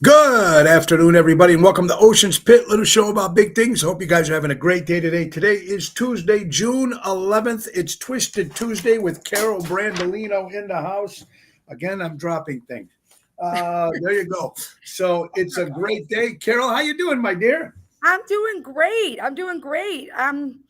Good afternoon, everybody, and welcome to Ocean's Pit, little show about big things. Hope you guys are having a great day today. Today is Tuesday, June 11th. It's Twisted Tuesday with Carol Brandolino in the house. Again, I'm dropping things. There you go. So it's a great day. Carol, how you doing, my dear? I'm doing great. I'm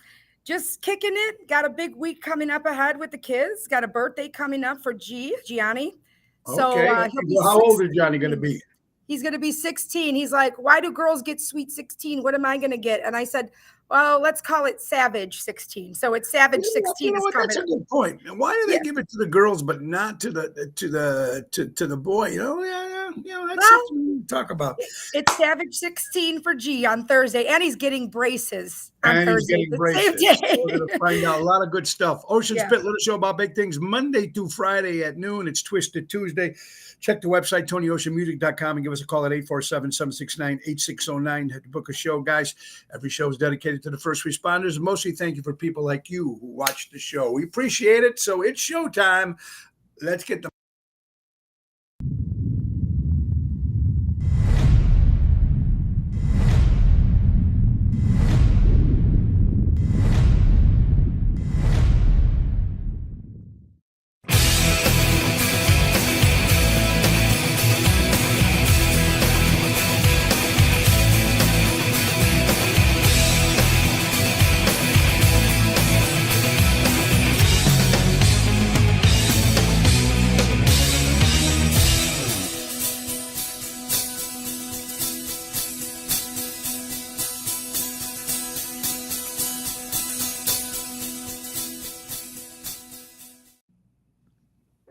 just kicking it. Got a big week coming up ahead with the kids. Got a birthday coming up for Gianni. So Okay. he'll be Well, how old is 16. Johnny going to be? He's going to be 16. He's like, why do girls get sweet 16? What am I going to get? And I said, well, let's call it Savage 16. So it's Savage 16 is coming That's a up. good point. And why do they Yeah. give it to the girls but not to the boy? That's Well, something to talk about. It's Savage 16 for G on Thursday, and he's getting braces on And he's Thursday, getting the braces. same So day. we're going to find out a lot of good stuff. Ocean's Yeah. Pit, little show about big things, Monday through Friday at noon. It's Twisted Tuesday. Check the website, TonyOceanMusic.com, and give us a call at 847-769-8609 to book a show. Guys, every show is dedicated to the first responders. Mostly thank you for people like you who watch the show. We appreciate it. So it's showtime. Let's get the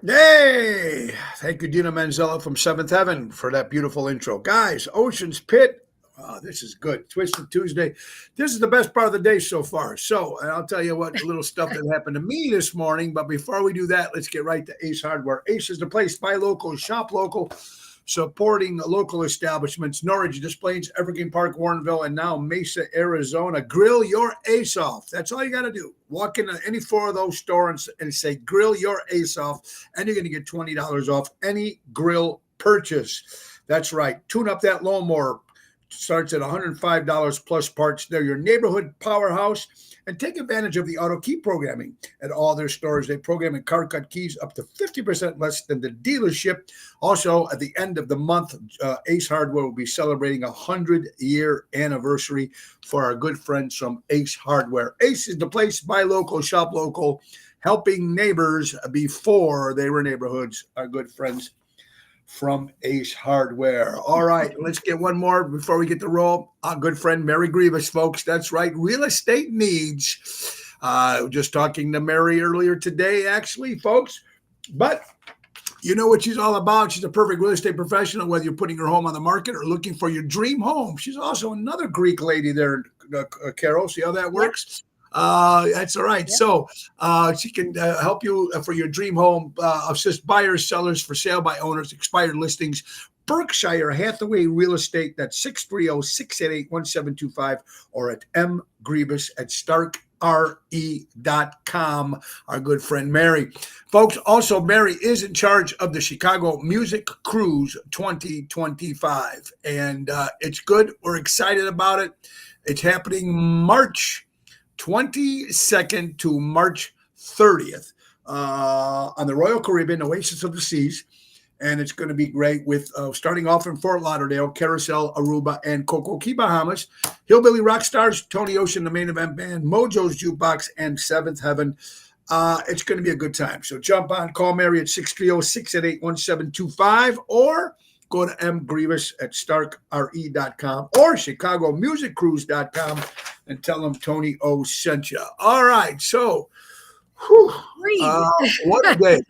Hey, thank you, Dina Manzella from Seventh Heaven, for that beautiful intro. Guys, Ocean's Pit. Oh, this is good. Twisted Tuesday. This is the best part of the day so far. So, and I'll tell you what, a little stuff that happened to me this morning. But before we do that, let's get right to Ace Hardware. Ace is the place, buy local, shop local, supporting local establishments. Norwich, Des Plaines, Evergreen Park, Warrenville, and now Mesa, Arizona. Grill your ace off. That's all you got to do. Walk into any four of those stores and say, grill your ace off, and you're going to get $20 off any grill purchase. That's right. Tune up that lawnmower. Starts at $105 plus parts. They're your neighborhood powerhouse. And take advantage of the auto key programming at all their stores. They program in car cut keys up to 50% less than the dealership. Also, at the end of the month, Ace Hardware will be celebrating a 100-year anniversary for our good friends from Ace Hardware. Ace is the place, buy local, shop local, helping neighbors before they were neighborhoods. Our good friends from Ace Hardware. All right, let's get one more before we get to roll. Our good friend Mary Grievous, folks. That's right, real estate needs. Just talking to Mary earlier today, actually, folks. But you know what she's all about. She's a perfect real estate professional, whether you're putting your home on the market or looking for your dream home. She's also another Greek lady there, Carol. See how that works? That's all right. Yep. So she can help you for your dream home, assist buyers, sellers, for sale by owners, expired listings. Berkshire Hathaway Real Estate. That's 630-688-1725 or at mgriebus at starkre.com. Our good friend Mary. Folks, also Mary is in charge of the Chicago Music Cruise 2025. And it's good. We're excited about it. It's happening March 22nd to March 30th on the Royal Caribbean, Oasis of the Seas. And it's going to be great with starting off in Fort Lauderdale, Carousel, Aruba, and Coco Key, Bahamas. Hillbilly Rock Stars, Tony Ocean, the main event band, Mojo's Jukebox, and Seventh Heaven. It's going to be a good time. So jump on, call Mary at 630-688-1725 or go to mgrievous at starkre.com or chicagomusiccruise.com and tell them Tony O sent you. All right. So, what a day.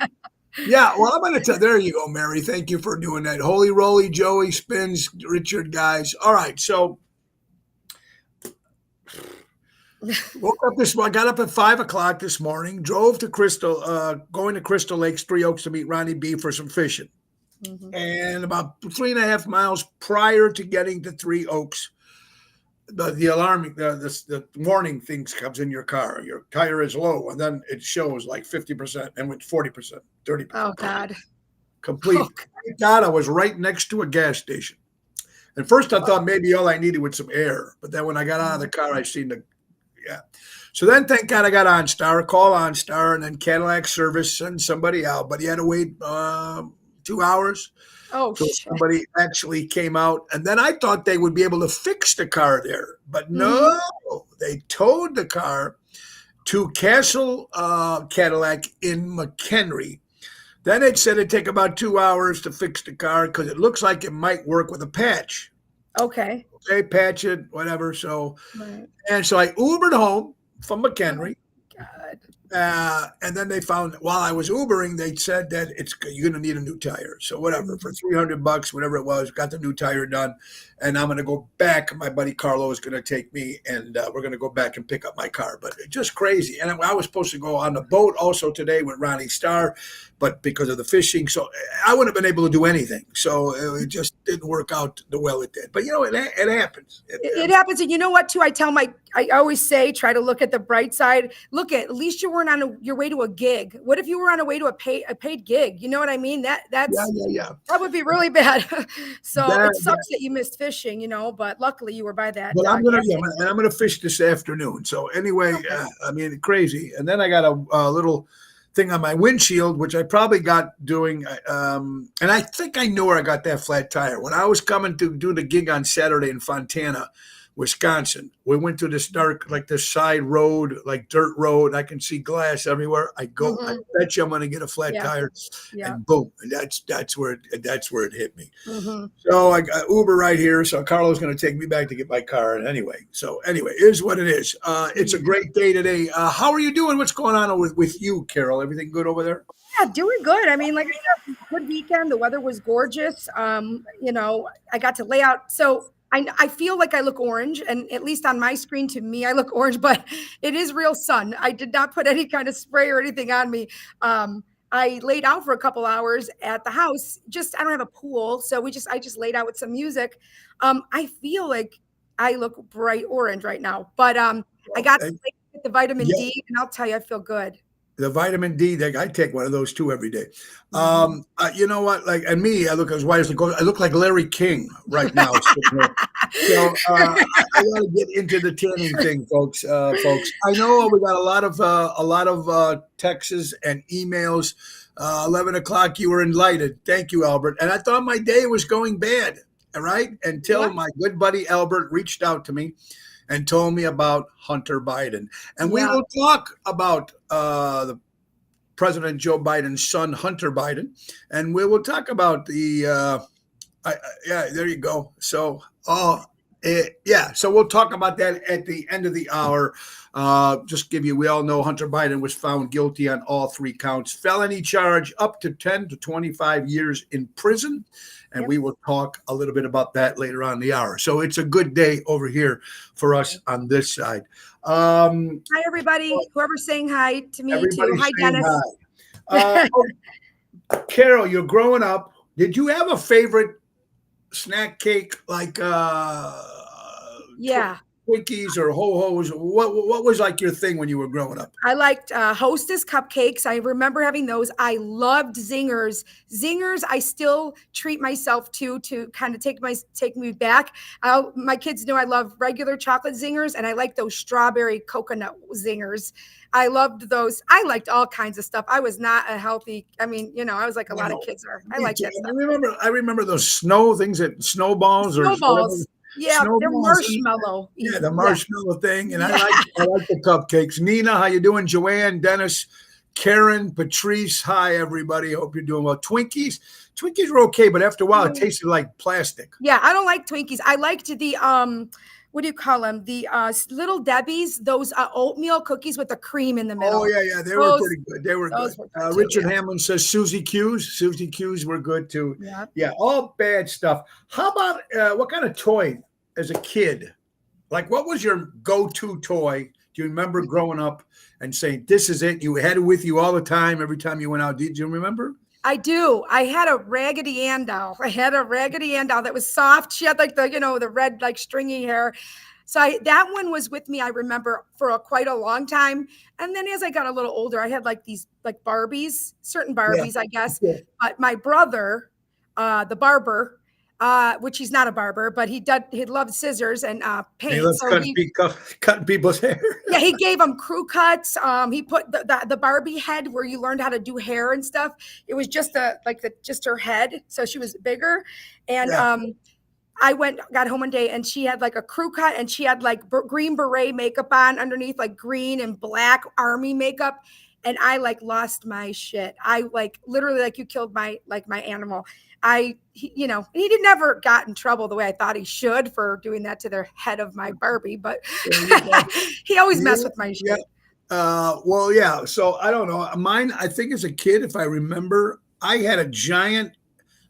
Yeah, well, I'm going to tell. There you go, Mary. Thank you for doing that. Holy Roly, Joey, Spins, Richard, guys. All right, so woke up I got up at 5:00 this morning. Drove to going to Crystal Lakes, Three Oaks, to meet Ronnie B for some fishing. Mm-hmm. And about 3.5 miles prior to getting to Three Oaks, the alarming, the warning things comes in your car. Your tire is low, and then it shows like 50% and with 40%, 30%. Oh God! complete. Oh, Thank God I was right next to a gas station. At first, I thought maybe all I needed was some air, but then when I got out of the car, I seen the yeah. So then, thank God I got OnStar, call OnStar, and then Cadillac Service send somebody out. But you had to wait 2 hours oh till shit. somebody actually came out. And then I thought they would be able to fix the car there, but no, they towed the car to Castle Cadillac in McHenry. Then it said it'd take about 2 hours to fix the car because it looks like it might work with a patch. Okay. Okay, patch it, whatever. So, Right. and so I Ubered home from McHenry. God. And then they found while I was Ubering, they said that you're going to need a new tire. So whatever, for $300, whatever it was, got the new tire done, and I'm going to go back. My buddy Carlo is going to take me, and we're going to go back and pick up my car. But it's just crazy. And I was supposed to go on the boat also today with Ronnie Starr, but because of the fishing, so I wouldn't have been able to do anything. So it just didn't work out the well it did. But you know, it happens. It happens, and you know what? Too, I always say, try to look at the bright side. Look at least you weren't on your way to a gig. What if you were on a way to a paid gig? You know what I mean? That's yeah. That would be really bad. So That- it sucks that you missed fishing, you know. But luckily, you were by that. But I'm gas gonna fish this afternoon. So anyway, Okay. I mean, crazy. And then I got a little thing on my windshield, which I probably got doing. And I think I knew where I got that flat tire when I was coming to do the gig on Saturday in Fontana, Wisconsin. We went to this dark, like this side road, like dirt road. I can see glass everywhere. I go. I bet you I'm going to get a flat Yeah. tire, Yeah. and boom, and that's where it hit me. Mm-hmm. So I got Uber right here. So Carlo's going to take me back to get my car. And anyway, it is what it is. It's a great day today. How are you doing? What's going on with you, Carol? Everything good over there? Yeah, doing good. I mean, like I said, good weekend. The weather was gorgeous. You know, I got to lay out. So I feel like I look orange, and at least on my screen, to me, I look orange, but it is real sun. I did not put any kind of spray or anything on me. I laid out for a couple hours at the house. I don't have a pool, so I just laid out with some music. I feel like I look bright orange right now, but I got to get the vitamin D, and I'll tell you, I feel good. The vitamin D, I take one of those too every day. You know what? Like, and me, I look as white as the ghost. I look like Larry King right now. So I got to get into the tanning thing, folks. I know we got a lot of texts and emails. 11 o'clock, you were enlightened. Thank you, Albert. And I thought my day was going bad. All right, until my good buddy Albert reached out to me and told me about Hunter Biden. And we will talk about the President Joe Biden's son, Hunter Biden. And we will talk about the, there you go. So, so we'll talk about that at the end of the hour. We all know Hunter Biden was found guilty on all 3 counts. Felony charge up to 10 to 25 years in prison. And we will talk a little bit about that later on in the hour. So it's a good day over here for us on this side. Hi, everybody. Whoever's saying hi to me, too. Hi, Dennis. Hi. Carol, you're growing up. Did you have a favorite snack cake like Twinkies or Ho-Hos? What was like your thing when you were growing up? I liked Hostess cupcakes. I remember having those. I loved Zingers. Zingers, I still treat myself to kind of take me back. My kids know I love regular chocolate Zingers, and I like those strawberry coconut Zingers. I loved those. I liked all kinds of stuff. I was not a healthy. I mean, you know, I was like a lot of kids are. I like that stuff. I remember those snow things, that snowballs. Yeah, they're marshmallow. Yeah, the marshmallow thing. And I like the cupcakes. Nina, how you doing? Joanne, Dennis, Karen, Patrice. Hi, everybody. Hope you're doing well. Twinkies were okay, but after a while, it tasted like plastic. Yeah, I don't like Twinkies. I liked the what do you call them? The Little Debbie's, those oatmeal cookies with the cream in the middle. Oh, yeah. They were pretty good. They were good. Richard Hamlin says Susie Q's. Susie Q's were good, too. Yeah, all bad stuff. How about what kind of toy as a kid? Like, what was your go-to toy? Do you remember growing up and saying, this is it? You had it with you all the time, every time you went out. Did you remember? I do. I had a Raggedy Ann doll. I had a Raggedy Ann doll that was soft. She had like the red, like stringy hair. So that one was with me, I remember, for quite a long time. And then as I got a little older, I had like these like Barbies, certain Yeah. Barbies, I guess. Yeah. But my brother, the barber, which he's not a barber, but he loved scissors and He paint. loves So cutting people's hair. yeah, he gave him crew cuts. He put the Barbie head where you learned how to do hair and stuff. It was just just her head, so she was bigger. And Yeah. I got home one day, and she had like a crew cut, and she had like green beret makeup on underneath, like green and black army makeup. And I like lost my shit. I like literally like you killed my animal. He did never got in trouble the way I thought he should for doing that to the head of my Barbie, but he always messed with my shit. Well, yeah. So I don't know. Mine, I think as a kid, if I remember, I had a giant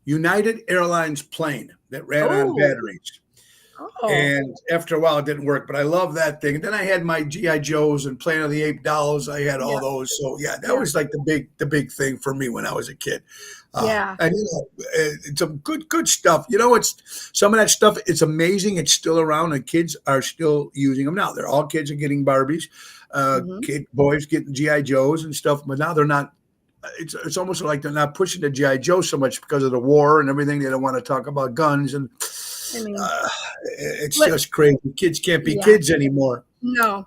United Airlines plane that ran on batteries. Oh. And after a while, it didn't work, but I love that thing. And then I had my GI Joes and Planet of the Apes dolls. I had all those. So yeah, that was like the big thing for me when I was a kid. And it's some good stuff. It's some of that stuff. It's amazing. It's still around, and kids are still using them now. All kids are getting Barbies, boys getting GI Joes and stuff, but now they're not. It's almost like they're not pushing the GI Joe so much because of the war and everything. They don't want to talk about guns and. It's just crazy. Kids can't be kids anymore. No,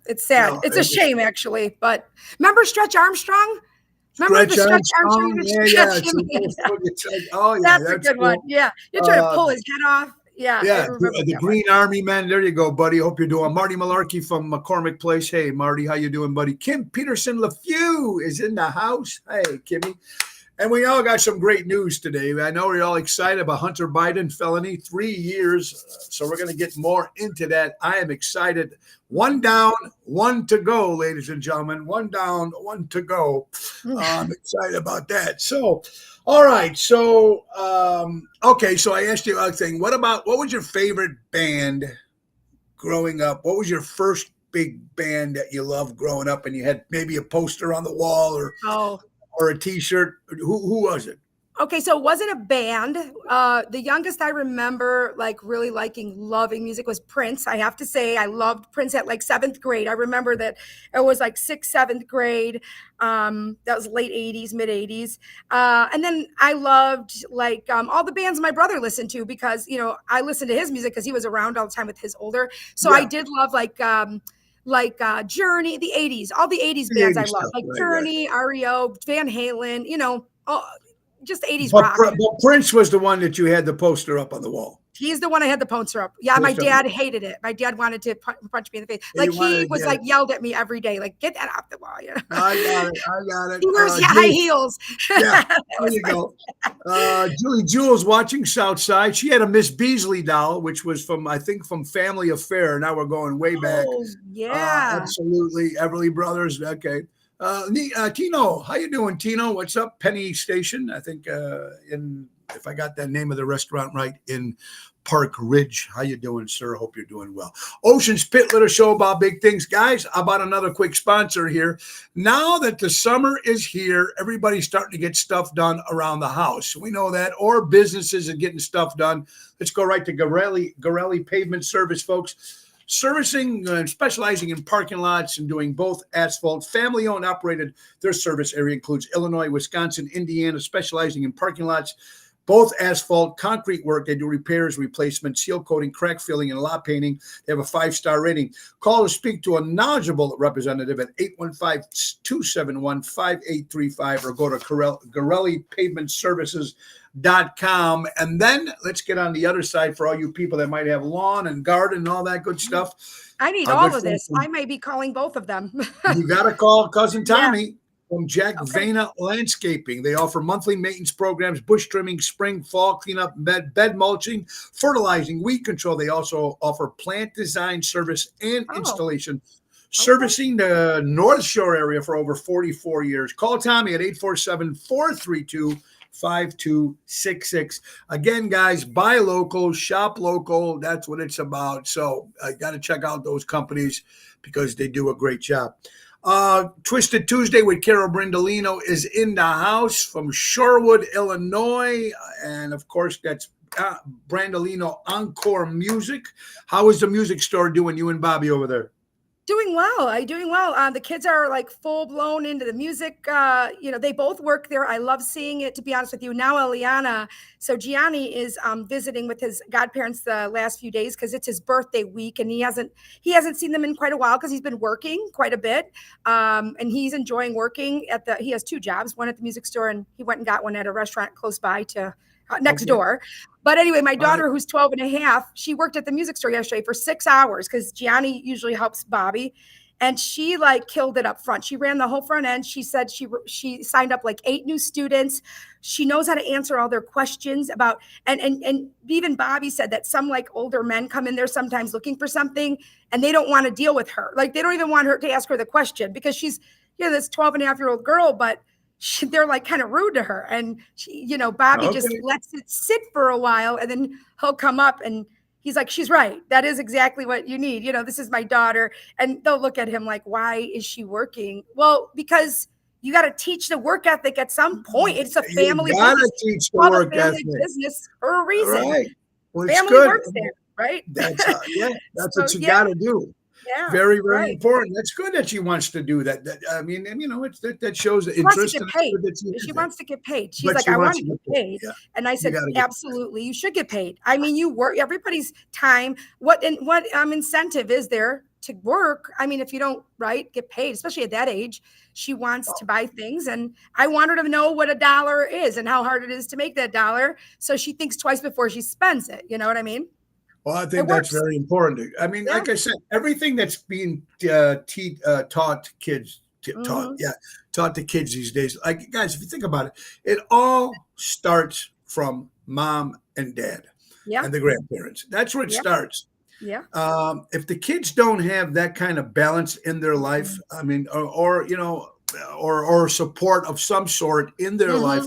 it's sad. It's a shame, actually. But remember Stretch Armstrong? Remember the Stretch Armstrong? Oh, yeah. That's a good one. Yeah. You're trying to pull his head off. Yeah. The Green Army man. There you go, buddy. Hope you're doing. Marty Malarkey from McCormick Place. Hey, Marty, how you doing, buddy? Kim Peterson LeFew is in the house. Hey, Kimmy. And we all got some great news today. I know we're all excited about Hunter Biden felony, 3 years. So we're going to get more into that. I am excited. 1 down, 1 to go, ladies and gentlemen. 1 down, 1 to go. I'm excited about that. So, all right. So, okay. So I asked you a thing. What was your favorite band growing up? What was your first big band that you loved growing up and you had maybe a poster on the wall or a T-shirt? Who was it? Okay, so it wasn't a band. The youngest I remember really loving music was Prince. I have to say I loved Prince at like 7th grade. I remember that it was like 6th, 7th grade. That was late 80s, mid 80s. And then I loved all the bands my brother listened to because, I listened to his music because he was around all the time with his older. So I did love Journey, the 80s, all the 80s bands I love, like Journey, REO, Van Halen, just 80s rock. But Prince was the one that you had the poster up on the wall. He's the one I had the poster up. Yeah, my dad hated it. My dad wanted to punch me in the face. He was yelled at me every day, get that off the wall. I got it. He wears high heels. Yeah, there you go. Julie Jules watching Southside. She had a Miss Beasley doll, which was from Family Affair. Now we're going way back. Oh, yeah. Absolutely. Everly Brothers. Okay. Tino, how you doing, Tino? What's up? Penny Station, I think, if I got that name of the restaurant right, in Park Ridge. How you doing, sir? Hope you're doing well. Ocean's Pit Litter Show about big things. Guys, how about another quick sponsor here? Now that the summer is here, everybody's starting to get stuff done around the house. We know that. Or businesses are getting stuff done. Let's go right to Garelli Pavement Service, folks. Servicing and specializing in parking lots and doing both asphalt, family-owned, operated. Their service area includes Illinois, Wisconsin, Indiana, specializing in parking lots, both asphalt, concrete work. They do repairs, replacements, seal coating, crack filling, and lot painting. They have a 5-star rating. Call or speak to a knowledgeable representative at 815-271-5835 or go to Garelli Pavement Services.com. And then let's get on the other side for all you people that might have lawn and garden and all that good stuff. I need all of this. I may be calling both of them. You got to call Cousin Tommy from Jack Vena Landscaping. They offer monthly maintenance programs, bush trimming, spring, fall cleanup, bed mulching, fertilizing, weed control. They also offer plant design service and installation. Servicing the North Shore area for over 44 years. Call Tommy at 847-432-5266. Again, guys, buy local, shop local. That's what it's about. So I got to check out those companies because they do a great job. Twisted Tuesday with Carol Brindolino is in the house from Shorewood, Illinois. And of course, that's Brandolino Encore Music. How is the music store doing, you and Bobby over there? Doing well. Doing well. The kids are like full blown into the music. They both work there. I love seeing it, to be honest with you. Now, Eliana, so Gianni is visiting with his godparents the last few days because it's his birthday week, and he hasn't seen them in quite a while because he's been working quite a bit, and he's enjoying working he has two jobs, one at the music store, and he went and got one at a restaurant close by to next door. But anyway, my daughter, who's 12 and a half, she worked at the music store yesterday for 6 hours because Gianni usually helps Bobby. And she like killed it up front. She ran the whole front end. She said she signed up like 8 new students. She knows how to answer all their questions about, and even Bobby said that some like older men come in there sometimes looking for something and they don't want to deal with her. Like they don't even want her to ask her the question because she's, this 12 and a half year old girl, but they're like kind of rude to her, and Bobby just lets it sit for a while, and then he'll come up and he's like, she's right. That is exactly what you need. This is my daughter. And they'll look at him like, why is she working? Well, because you got to teach the work ethic at some point. It's a family business. You got to teach the work ethic. Business for a reason. Right. Well, family works there, right? That's what you got to do. Yeah, very, very important. That's good that she wants to do that. I mean, that shows the interest. She wants to get paid. She's like, I want to get paid. Yeah. And I said, absolutely, you should get paid. I mean, you work everybody's time. What incentive is there to work? I mean, if you don't get paid, especially at that age, she wants to buy things, and I want her to know what a dollar is and how hard it is to make that dollar, so she thinks twice before she spends it. You know what I mean? Well, I think that's very important. I mean, like I said, everything that's being taught to kids, taught to kids these days. Like, guys, if you think about it, it all starts from mom and dad and the grandparents. That's where it starts. Yeah. If the kids don't have that kind of balance in their life, I mean, or support of some sort in their life.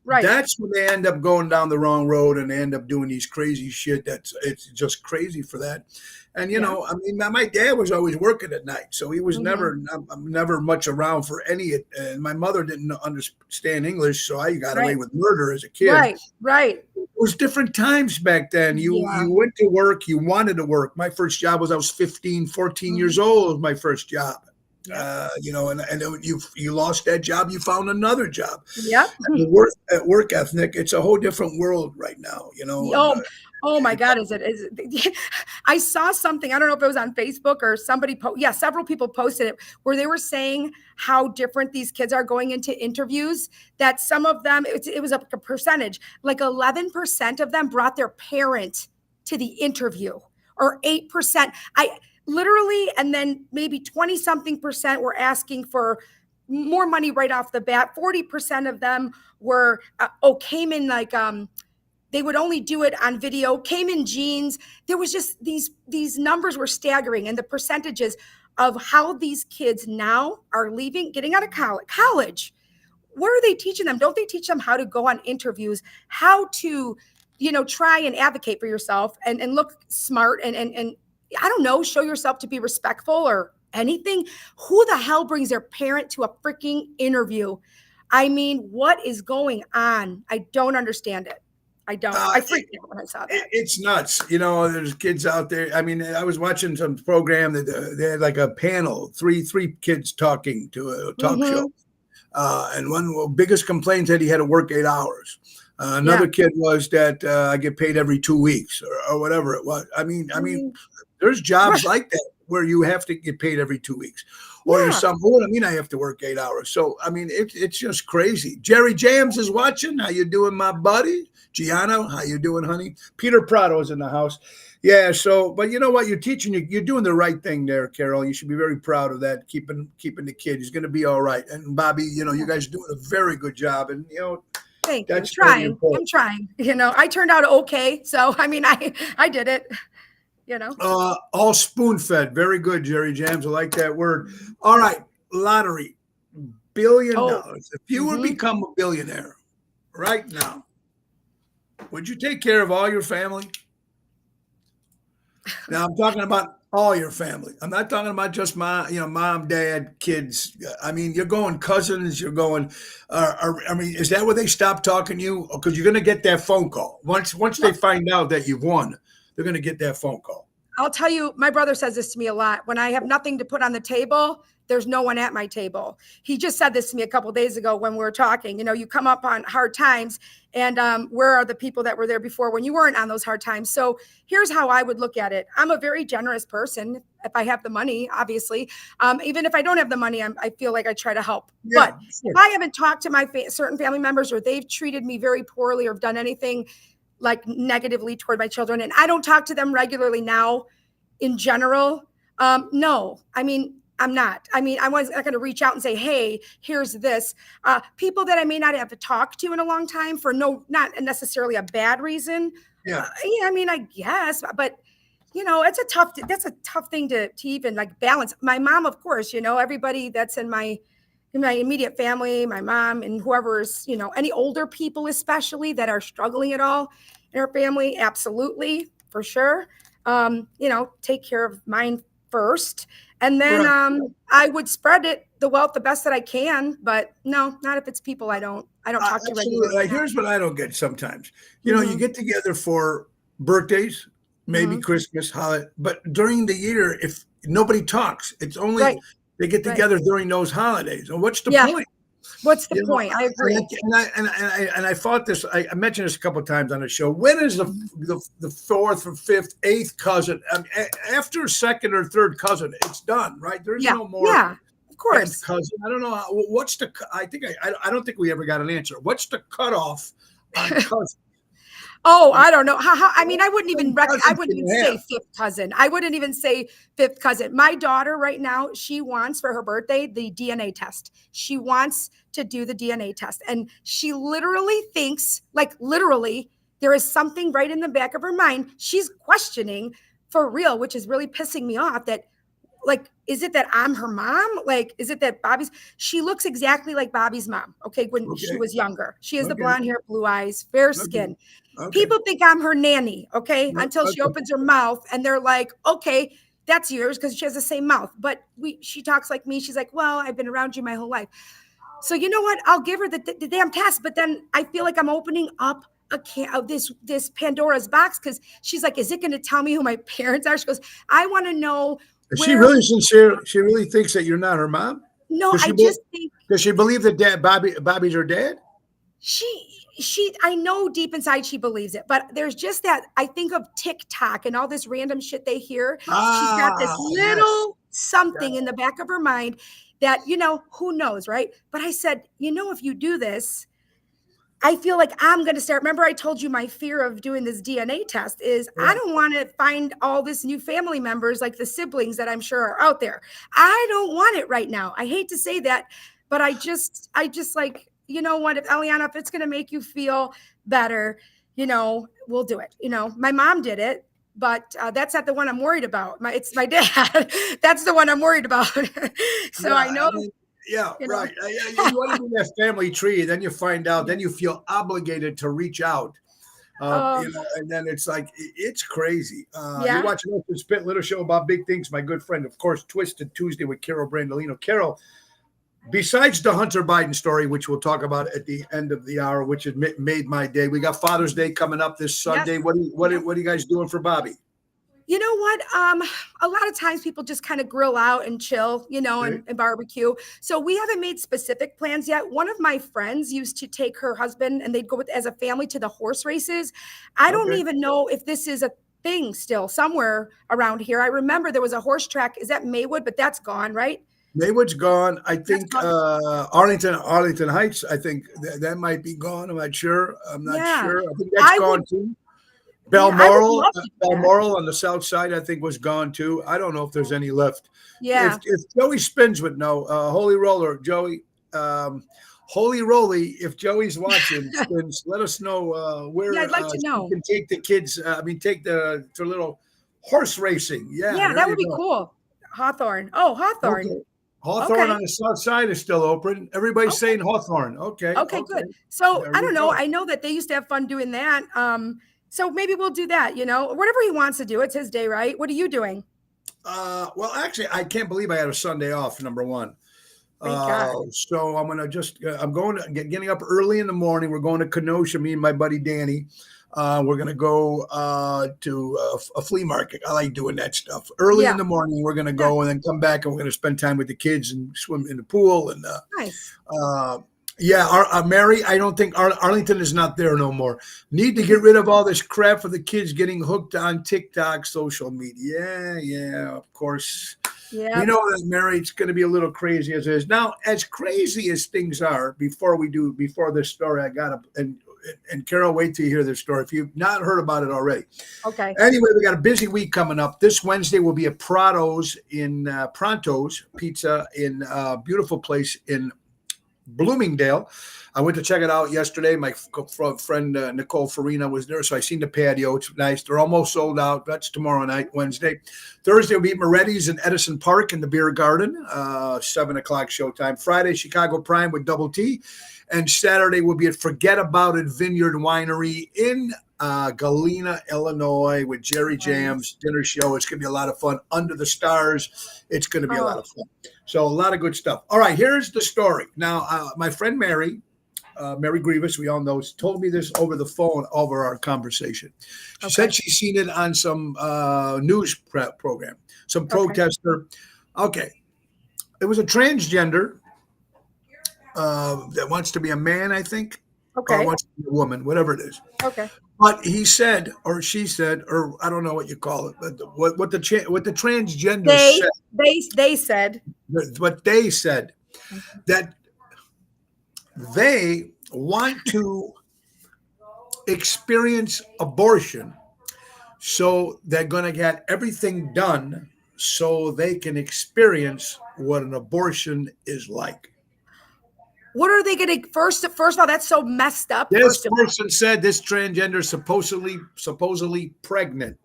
Right. That's when they end up going down the wrong road and they end up doing these crazy shit. It's just crazy for that. And, I mean, my dad was always working at night. So he was never much around for any. And my mother didn't understand English. So I got away with murder as a kid. Right. It was different times back then. You went to work. You wanted to work. My first job was I was 15, 14 years old was my first job. And you lost that job, you found another job. Yeah. Work ethic, it's a whole different world right now, Oh my God, is it? I saw something, I don't know if it was on Facebook or somebody, several people posted it, where they were saying how different these kids are going into interviews, that some of them, it was a percentage, like 11% of them brought their parent to the interview, or 8%. Literally, and then maybe 20 something percent were asking for more money right off the bat. 40% of them were, came in like, they would only do it on video, came in jeans. There was just these numbers were staggering, and the percentages of how these kids now are leaving, getting out of college. What are they teaching them? Don't they teach them how to go on interviews, how to, try and advocate for yourself and look smart and I don't know, show yourself to be respectful or anything? Who the hell brings their parent to a freaking interview? I mean, what is going on? I don't understand it. I don't. I freaked out when I saw that. It's nuts. There's kids out there. I mean, I was watching some program that they had like a panel, three kids talking to a talk show. And one biggest complaint that he had to work 8 hours. Another kid was that I get paid every 2 weeks or whatever it was. I mean, there's jobs like that where you have to get paid every 2 weeks. Or there's some, I have to work 8 hours. So, I mean, it's just crazy. Jerry James is watching. How you doing, my buddy? Gianno, how you doing, honey? Peter Prado's in the house. Yeah, so, but you know what? You're doing the right thing there, Carol. You should be very proud of that, keeping the kid. He's going to be all right. And Bobby, you guys are doing a very good job. And, thank you. I'm trying. I turned out okay. So, I mean, I did it. All spoon-fed. Very good, Jerry James. I like that word. All right, lottery, $1 billion. If you would become a billionaire right now, would you take care of all your family? Now I'm talking about All your family. I'm not talking about just mom, dad, kids. I mean, you're going cousins. You're going. I mean, is that where they stop talking to you? Because you're going to get that phone call once they find out that you've won. They're going to get that phone call. I'll tell you, my brother says this to me a lot. When I have nothing to put on the table, there's no one at my table. He just said this to me a couple of days ago when we were talking. You come up on hard times, and where are the people that were there before when you weren't on those hard times? So here's how I would look at it. I'm a very generous person. If I have the money, obviously, even if I don't have the money, I feel like I try to help. Yeah, but sure. if I haven't talked to my certain family members, or they've treated me very poorly or done anything like negatively toward my children, and I don't talk to them regularly now in general, no, I mean, I'm not. I mean, I was not going to reach out and say, hey, here's this. People that I may not have to talk to in a long time for not necessarily a bad reason. Yeah. I mean, I guess, but that's a tough thing to even like balance. My mom, of course, everybody that's in my immediate family, my mom and whoever's, any older people, especially that are struggling at all in our family. Absolutely. For sure. Take care of mine first. And then Right. I would spread the wealth the best that I can, but no, not if it's people I don't talk to Absolutely. regularly. Here's what I don't get sometimes. You Mhm. get together for birthdays, maybe Mhm. Christmas, holiday, but during the year, if nobody talks, it's only Right. they get Right. together during those holidays. And what's the Yeah. point? What's the point? I agree. And I fought this. I mentioned this a couple of times on the show. When is the fourth or fifth, eighth cousin? After second or third cousin, it's done, right? There's Yeah. no more. Yeah. Of course. Cousin. I don't know. What's the? I don't think we ever got an answer. What's the cutoff on cousin? Oh, I don't know. How I mean, I wouldn't even Cousins I wouldn't can even you say have? fifth cousin. I wouldn't even say fifth cousin. My daughter right now, she wants for her birthday the DNA test. She wants to do the DNA test. And she literally thinks, like literally, there is something right in the back of her mind. She's questioning for real, which is really pissing me off that like, is it that I'm her mom? Like, is it that she looks exactly like Bobby's mom. Okay. When she Okay. was younger, she has the Okay. blonde hair, blue eyes, fair Okay. skin. Okay. People think I'm her nanny, okay? No, Until she okay. opens her mouth and they're like, okay, that's yours because she has the same mouth. But she talks like me. She's like, well, I've been around you my whole life. So you know what? I'll give her the damn test. But then I feel like I'm opening up this Pandora's box because she's like, is it going to tell me who my parents are? She goes, I want to know Is she where. really sincere? She really thinks that you're not her mom? No, Does I she just think does she believe that Bobby's her dad? I know deep inside she believes it, but there's just that I think of TikTok and all this random shit they hear. She's got this Yes. little something in the back of her mind that, who knows, right? But I said, if you do this, I feel like I'm going to start. Remember, I told you my fear of doing this DNA test is I don't want to find all this new family members, like the siblings that I'm sure are out there. I don't want it right now. I hate to say that, but I just like, you know what, if Eliana, if it's going to make you feel better, we'll do it. My mom did it, but that's not the one I'm worried about. It's my dad. That's the one I'm worried about. So I know. Yeah, right. You want to do that family tree, then you find out, then you feel obligated to reach out. And then it's like, it's crazy. You're watching Open Spit, little show about big things. My good friend, of course, Twisted Tuesday with Carol Brandolino. Carol, besides the Hunter Biden story, which we'll talk about at the end of the hour, which has made my day, we got Father's Day coming up this Sunday. Yes. What are you guys doing for Bobby? You know what? A lot of times people just kind of grill out and chill, and barbecue. So we haven't made specific plans yet. One of my friends used to take her husband and they'd go as a family to the horse races. I don't even know if this is a thing still somewhere around here. I remember there was a horse track. Is that Maywood? But that's gone, right? Maywood's gone. I think Arlington Heights, I think that might be gone. I'm not sure. I think that's gone too. Balmoral on the south side, I think, was gone too. I don't know if there's any left. Yeah. If Joey Spins would know, Holy Roller, Joey, Holy Roly, if Joey's watching, Spins, let us know where. Yeah, I'd like to know. You can take the kids. Take to little horse racing. Yeah, that would be cool. Hawthorne. Oh, Hawthorne. Okay. Hawthorne on the south side is still open. Everybody's saying Hawthorne. Okay, good. So I don't know. I know that they used to have fun doing that. So maybe we'll do that, whatever he wants to do. It's his day, right? What are you doing? Well, actually, I can't believe I had a Sunday off. Number one. Thank God. So I'm gonna just I'm going to getting up early in the morning. We're going to Kenosha. Me and my buddy Danny. We're gonna go to a flea market. I like doing that stuff early in Yeah. the morning. We're gonna Yeah. go and then come back and we're gonna spend time with the kids and swim in the pool and Nice. yeah, Mary, I don't think Arlington is not there no more. Need to get rid of all this crap for the kids getting hooked on TikTok, social media. Yeah, of course. Yeah. We know that, Mary, it's going to be a little crazy as it is. Now, as crazy as things are, before this story, I got to, and Carol, wait till you hear this story if you've not heard about it already. Okay. Anyway, we got a busy week coming up. This Wednesday will be at Pronto's Pizza in a beautiful place in Bloomingdale. I went to check it out yesterday. My friend Nicole Farina was there, so I seen the patio. It's nice. They're almost sold out. That's tomorrow night, Wednesday. Thursday will be Moretti's in Edison Park in the Beer Garden, 7 o'clock showtime. Friday, Chicago Prime with Double T. And Saturday will be at Forget About It Vineyard Winery in Galena, Illinois with Jerry Jams dinner show. It's going to be a lot of fun. Under the Stars. It's going to be a lot of fun. So a lot of good stuff. All right, here's the story. Now, my friend Mary Grievous, we all know, told me this over the phone over our conversation. She said she's seen it on some news program, some protester. Okay. It was a transgender that wants to be a man, I think. Okay. Or wants to be a woman, whatever it is. Okay. But he said, or she said, or I don't know what you call it, but what the transgender said. They said. What they said, that they want to experience abortion, so they're going to get everything done so they can experience what an abortion is like. What are they going to first of all? That's so messed up. This person said this transgender is supposedly pregnant.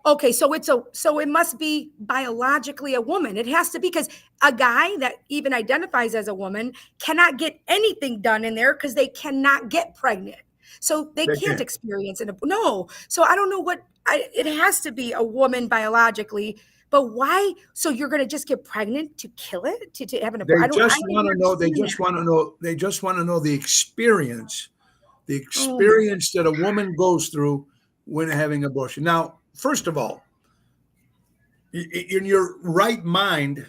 Okay, so it must be biologically a woman. It has to be, because a guy that even identifies as a woman cannot get anything done in there because they cannot get pregnant. So they can't experience it. No. So I don't know it has to be a woman biologically. But why? So you're going to just get pregnant to kill it, to have an abortion? They just want to know the experience that a woman goes through when having abortion. Now, first of all, in your right mind,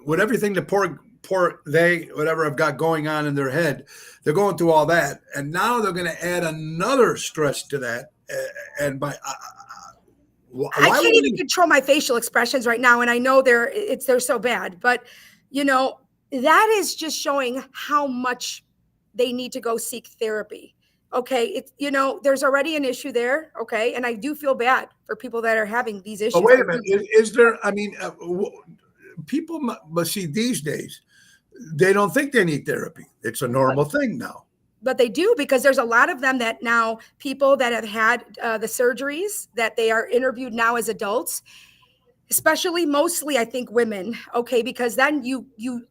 with everything the poor whatever have got going on in their head, they're going through all that, and now they're going to add another stress to that, and by. I can't even control my facial expressions right now, and I know they're so bad. But that is just showing how much they need to go seek therapy. Okay, there's already an issue there. Okay, and I do feel bad for people that are having these issues. But wait a minute, is there? I mean, people must see these days. They don't think they need therapy. It's a normal thing now. But they do, because there's a lot of them that now, people that have had the surgeries, that they are interviewed now as adults, especially mostly, I think, women. Okay, because then you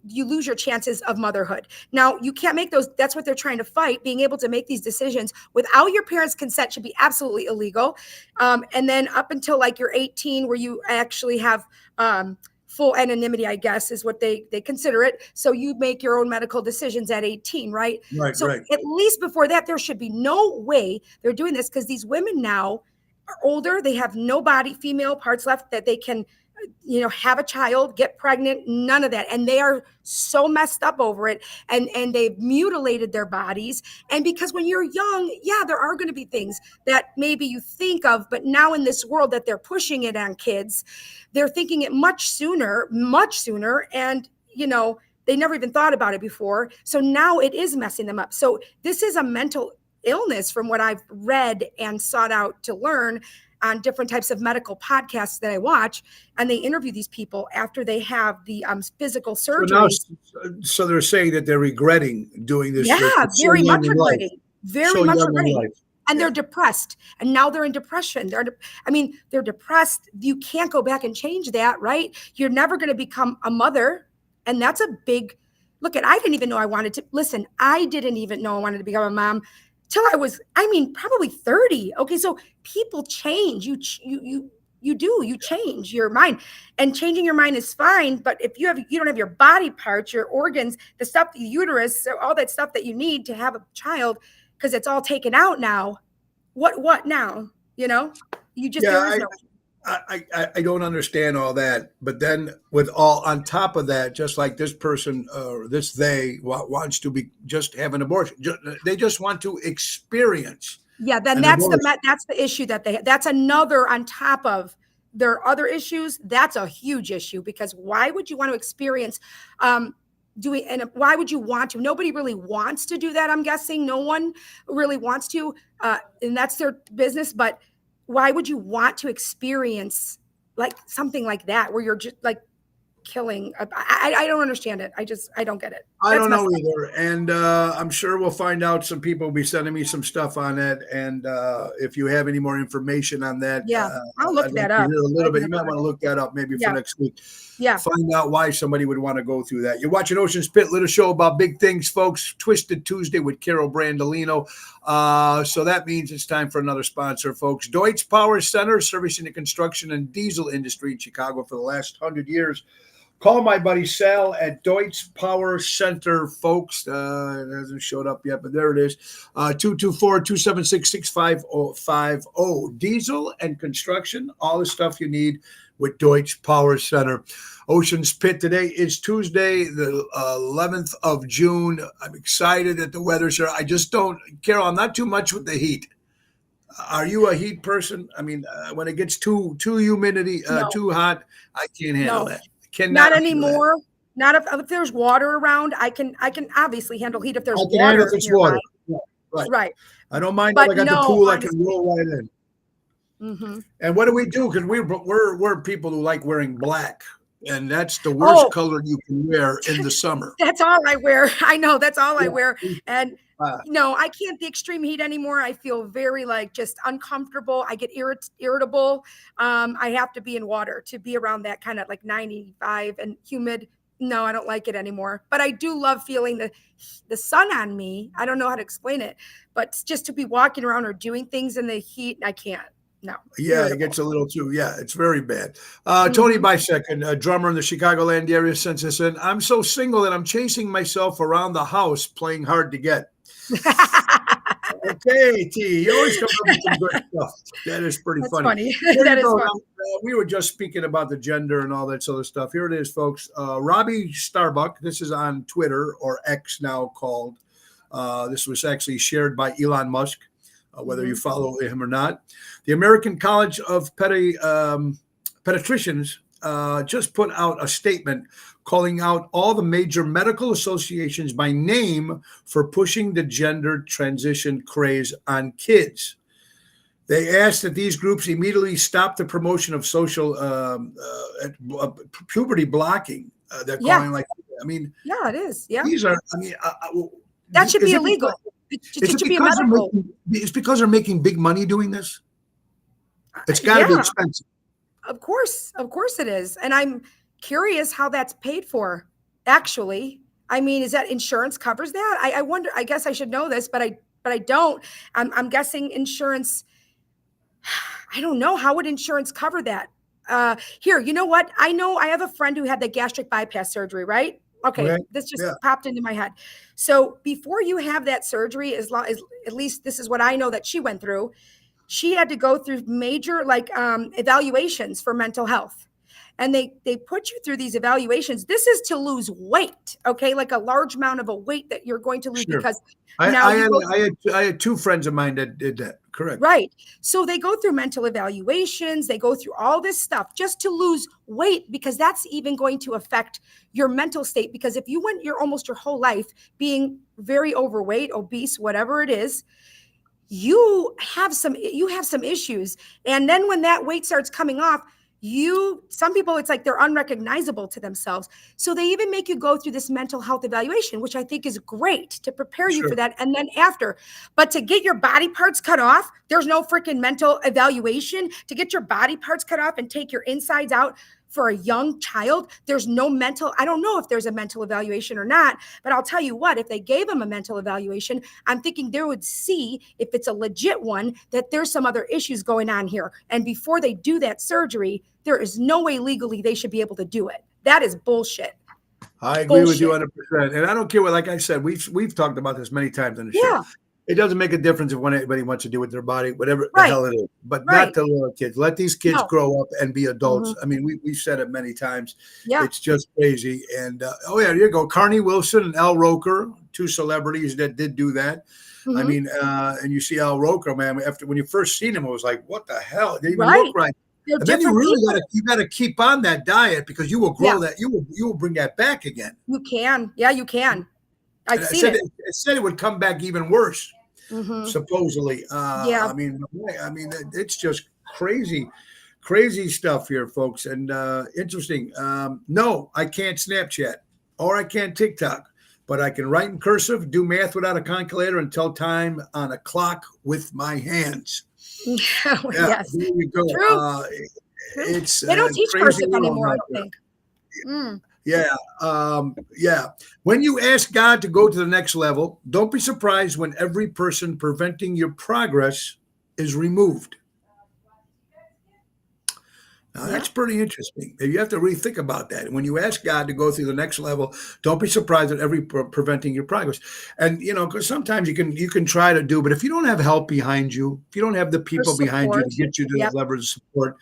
lose your chances of motherhood. Now, you can't make those. That's what they're trying to fight. Being able to make these decisions without your parents' consent should be absolutely illegal. And then up until like you're 18, where you actually have full anonymity, I guess, is what they consider it. So you make your own medical decisions at 18, right? Right. So at least before that, there should be no way they're doing this, because these women now are older. They have no female parts left that they can, have a child, get pregnant, none of that. And they are so messed up over it. And they've mutilated their bodies. And because when you're young, there are going to be things that maybe you think of, but now in this world that they're pushing it on kids, they're thinking it much sooner. And, they never even thought about it before. So now it is messing them up. So this is a mental illness, from what I've read and sought out to learn on different types of medical podcasts that I watch, and they interview these people after they have the physical surgery. So they're saying that they're regretting doing this. Yeah, very much regretting. Very much regretting. And they're depressed. And now they're in depression. They're depressed. You can't go back and change that, right? You're never going to become a mother. And that's a big look at. I didn't even know I wanted to. Listen, I didn't even know I wanted to become a mom till I was, probably 30. Okay, so people change. You you change your mind, and changing your mind is fine. But if you don't have your body parts, your organs, the stuff, the uterus, so all that stuff that you need to have a child, because it's all taken out now. What now? You just, there is no. I don't understand all that, but then with all on top of that, just like this person, wants to just have an abortion. They just want to experience. Yeah, then that's the issue that's another on top of their other issues. That's a huge issue, because why would you want to experience and why would you want to? Nobody really wants to do that. I'm guessing no one really wants to, and that's their business. But why would you want to experience like something like that, where you're just like killing? I don't understand it. I don't get it. I don't know either. And I'm sure we'll find out. Some people will be sending me some stuff on it. And if you have any more information on that, I'll look that up. A little bit. You might want to look that up maybe for next week. Yeah. Find out why somebody would want to go through that. You're watching Ocean's Pit, little show about big things, folks. Twisted Tuesday with Carol Brandolino. So that means it's time for another sponsor, folks. Deutz Power Center, servicing the construction and diesel industry in Chicago for the last 100 years. Call my buddy Sal at Deutz Power Center, folks. It hasn't showed up yet, but there it is. 224-276-6550. Diesel and construction, all the stuff you need with Deutz Power Center. Ocean's Pit today is Tuesday, the 11th of June. I'm excited that the weather's here. I just don't, Carol, I'm not too much with the heat. Are you a heat person? I mean, when it gets too humidity, too hot, I can't handle that. Not anymore. Not if there's water around. I can obviously handle heat if there's water. If it's water. Yeah, right. I don't mind. But I got the pool. I can roll right in. Mm-hmm. And what do we do? Because we're people who like wearing black, and that's the worst color you can wear in the summer. That's all I wear. I know that's all I wear. And no, I can't the extreme heat anymore. I feel very just uncomfortable. I get irritable. I have to be in water to be around that kind of 95 and humid. No, I don't like it anymore. But I do love feeling the sun on me. I don't know how to explain it, but just to be walking around or doing things in the heat, I can't. No. Yeah, it gets a little too. Yeah, it's very bad. Tony Bisecond, a drummer in the Chicagoland area, sends us in. I'm so single that I'm chasing myself around the house playing hard to get. Okay, T, you always come up with some good stuff. That is pretty funny. That is funny. We were just speaking about the gender and all that sort of stuff. Here it is, folks. Robbie Starbuck, this is on Twitter, or X now called. This was actually shared by Elon Musk, whether you follow him or not. The American College of Pediatricians just put out a statement calling out all the major medical associations by name for pushing the gender transition craze on kids. They asked that these groups immediately stop the promotion of social puberty blocking. They're calling it is. Yeah. These are, that should be illegal. It should be medical. It's because they're making big money doing this. It's got to be expensive. Of course it is. And I'm curious how that's paid for, actually. I mean, is that insurance covers that? I wonder, I guess I should know this, but I don't. I'm guessing insurance, I don't know. How would insurance cover that? Here, you know what? I know I have a friend who had the gastric bypass surgery, right? Okay, this just popped into my head. So before you have that surgery, as at least this is what I know that she went through, she had to go through major evaluations for mental health. And they put you through these evaluations. This is to lose weight, okay? Like a large amount of a weight that you're going to lose because I had two friends of mine that did that. Correct. Right. So they go through mental evaluations. They go through all this stuff just to lose weight, because that's even going to affect your mental state. Because if you went almost your whole life being very overweight, obese, whatever it is, you have some issues. And then when that weight starts coming off, some people, it's like they're unrecognizable to themselves. So they even make you go through this mental health evaluation, which I think is great to prepare you for that. And then after, but to get your body parts cut off, there's no freaking mental evaluation to get your body parts cut off and take your insides out for a young child. There's no mental, I don't know if there's a mental evaluation or not, but I'll tell you what, if they gave them a mental evaluation, I'm thinking they would see, if it's a legit one, that there's some other issues going on here. And before they do that surgery, there is no way legally they should be able to do it. That is bullshit. I agree with you 100%. And I don't care what, like I said, we've talked about this many times on the show. It doesn't make a difference if what anybody wants to do with their body, whatever the hell it is, but not the little kids. Let these kids grow up and be adults. I mean, we've said it many times. It's just crazy. And there you go. Carney Wilson and Al Roker, two celebrities that did do that. I mean, and you see Al Roker, man, when you first seen him, it was like, what the hell? They even look right. And then you really got to keep on that diet, because you will grow that. You will bring that back again. You can. Yeah, you can. I've seen it. It said it would come back even worse. Supposedly. I mean, it's just crazy stuff here, folks. And interesting. No, I can't Snapchat or I can't TikTok, but I can write in cursive, do math without a calculator, and tell time on a clock with my hands. Yes. There you go. True. It's they don't teach cursive anymore, I don't think. When you ask God to go to the next level, don't be surprised when every person preventing your progress is removed. Now, that's pretty interesting. You have to really think about that. When you ask God to go through the next level, don't be surprised at every preventing your progress. And, because sometimes you can try to do, but if you don't have help behind you, if you don't have the people behind you to get you to that level of support,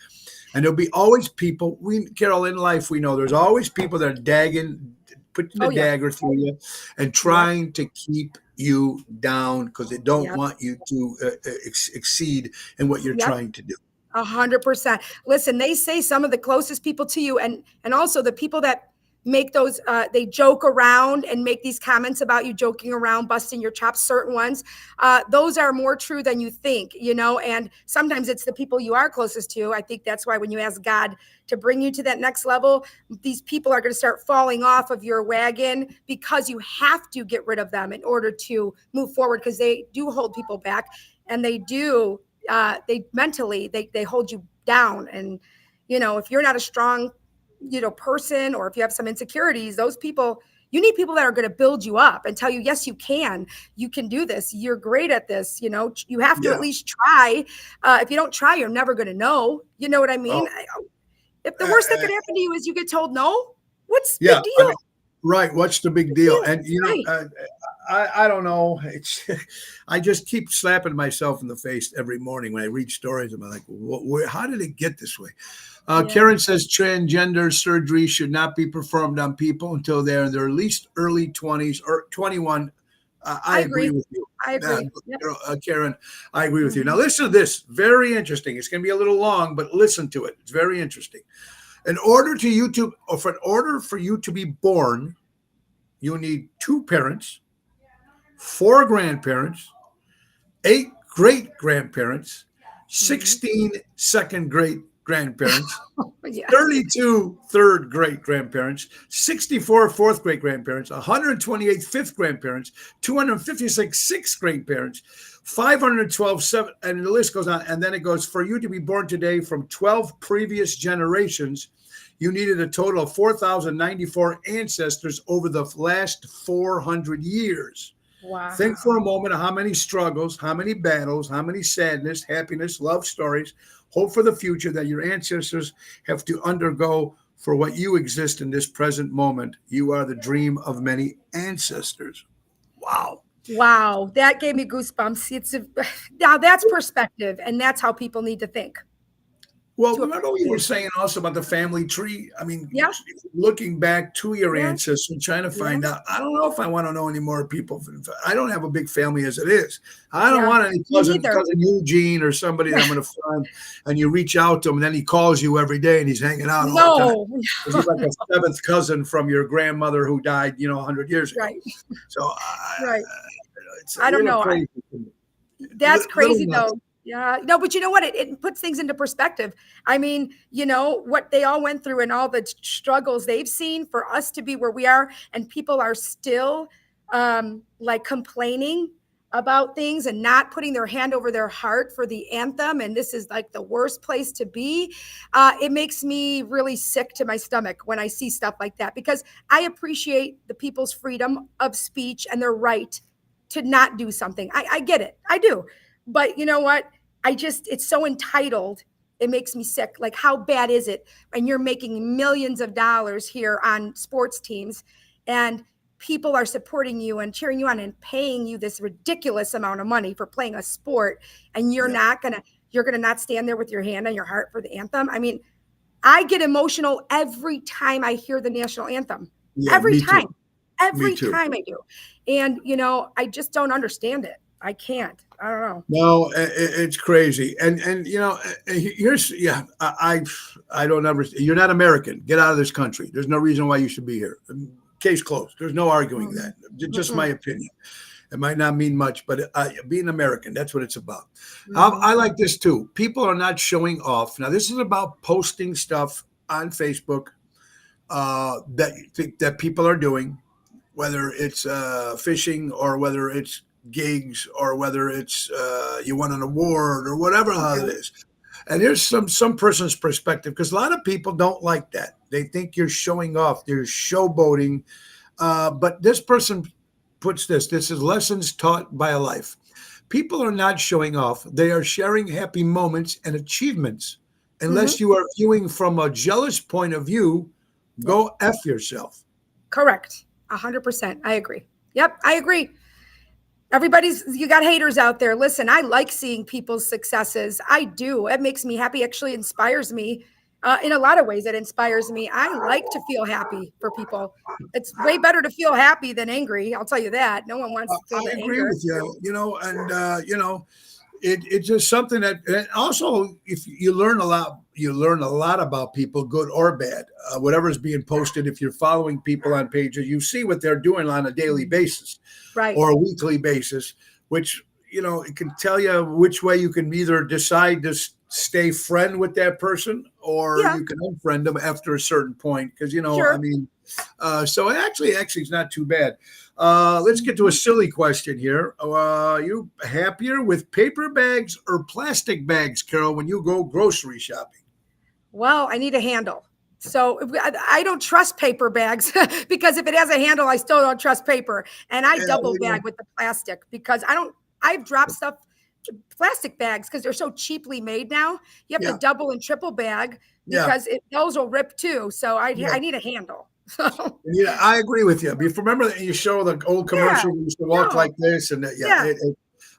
and there'll be always people, Carol, in life, we know there's always people that are putting the dagger through you and trying to keep you down, because they don't want you to exceed in what you're trying to do. 100%. Listen, they say some of the closest people to you, and also the people that make those, they joke around and make these comments about you joking around, busting your chops, certain ones, those are more true than you think, and sometimes it's the people you are closest to. I think that's why when you ask God to bring you to that next level, these people are going to start falling off of your wagon, because you have to get rid of them in order to move forward, because they do hold people back, and they do, they mentally, they hold you down. And, if you're not a strong person, or if you have some insecurities, those people, you need people that are going to build you up and tell you, yes, you can do this. You're great at this. You have to at least try. If you don't try, you're never going to know. You know what I mean? If the worst that could happen to you is you get told no, what's the big deal? Right. What's the big deal? And, I don't know. I just keep slapping myself in the face every morning when I read stories. I'm like, how did it get this way? Karen says transgender surgery should not be performed on people until they're in their at least early 20s or 21. I agree with you. I agree. Karen, I agree with you. Now, listen to this. Very interesting. It's going to be a little long, but listen to it. It's very interesting. In order for you to be born, you need 2 parents, 4 grandparents, 8 great-grandparents, 16 second great-grandparents, 32 third great-grandparents, 64 fourth great-grandparents, 128 fifth grandparents, 256 sixth grandparents, 512 seventh, and the list goes on. And then it goes, for you to be born today from 12 previous generations, you needed a total of 4,094 ancestors over the last 400 years. Wow. Think for a moment of how many struggles, how many battles, how many sadness, happiness, love stories, hope for the future that your ancestors have to undergo for what you exist in this present moment. You are the dream of many ancestors. Wow. Wow. That gave me goosebumps. Now that's perspective, and that's how people need to think. Well, remember what you were saying also about the family tree? I mean, looking back to your ancestors and trying to find out, I don't know if I want to know any more people. I don't have a big family as it is. I don't want any cousin Eugene or somebody that I'm going to find, and you reach out to him, and then he calls you every day, and he's hanging out all the time. He's like a 7th cousin from your grandmother who died, 100 years ago. Right. So, I don't know. That's crazy, though. Yeah, no, but you know what? It puts things into perspective. I mean, what they all went through and all the struggles they've seen for us to be where we are, and people are still complaining about things and not putting their hand over their heart for the anthem, and this is like the worst place to be, it makes me really sick to my stomach when I see stuff like that, because I appreciate the people's freedom of speech and their right to not do something. I get it. I do. But you know what? It's so entitled. It makes me sick. Like, how bad is it when you're making millions of dollars here on sports teams and people are supporting you and cheering you on and paying you this ridiculous amount of money for playing a sport, and you're gonna not stand there with your hand on your heart for the anthem? I mean, I get emotional every time I hear the national anthem. Yeah, Every me time. too. Every Me too. time I do. And I just don't understand it. I can't. I don't know. No, it's crazy, and here's I don't understand. You're not American. Get out of this country. There's no reason why you should be here. Case closed. There's no arguing that. Just my opinion. It might not mean much, but being American, that's what it's about. I like this too. People are not showing off. Now, this is about posting stuff on Facebook that people are doing, whether it's fishing or whether it's gigs or whether it's you won an award or whatever it is. And here's some person's perspective, because a lot of people don't like that. They think you're showing off, you're showboating. But this person puts this is lessons taught by a life. People are not showing off. They are sharing happy moments and achievements. Unless you are viewing from a jealous point of view, go F yourself. Correct. 100%. I agree. Yep, I agree. You got haters out there. Listen, I like seeing people's successes. I do. It makes me happy. Actually inspires me in a lot of ways. It inspires me. I like to feel happy for people. It's way better to feel happy than angry. I'll tell you that. No one wants to feel I agree anger. with you, and it's just something that, and also, if you learn a lot about people, good or bad, whatever is being posted. If you're following people on pages, you see what they're doing on a daily basis, right, or a weekly basis, which, it can tell you which way you can either decide to stay friend with that person, or you can unfriend them after a certain point. Because, Sure. I mean, so actually it's not too bad. Let's get to a silly question here. You happier with paper bags or plastic bags, Carol, when you go grocery shopping? Well, I need a handle. So I don't trust paper bags because if it has a handle, I still don't trust paper. And I double bag with the plastic because I've dropped stuff, plastic bags, because they're so cheaply made now. You have to double and triple bag because those will rip too. So I need a handle. So. Yeah, I agree with you. If you remember that you show the old commercial, we used to walk like this, and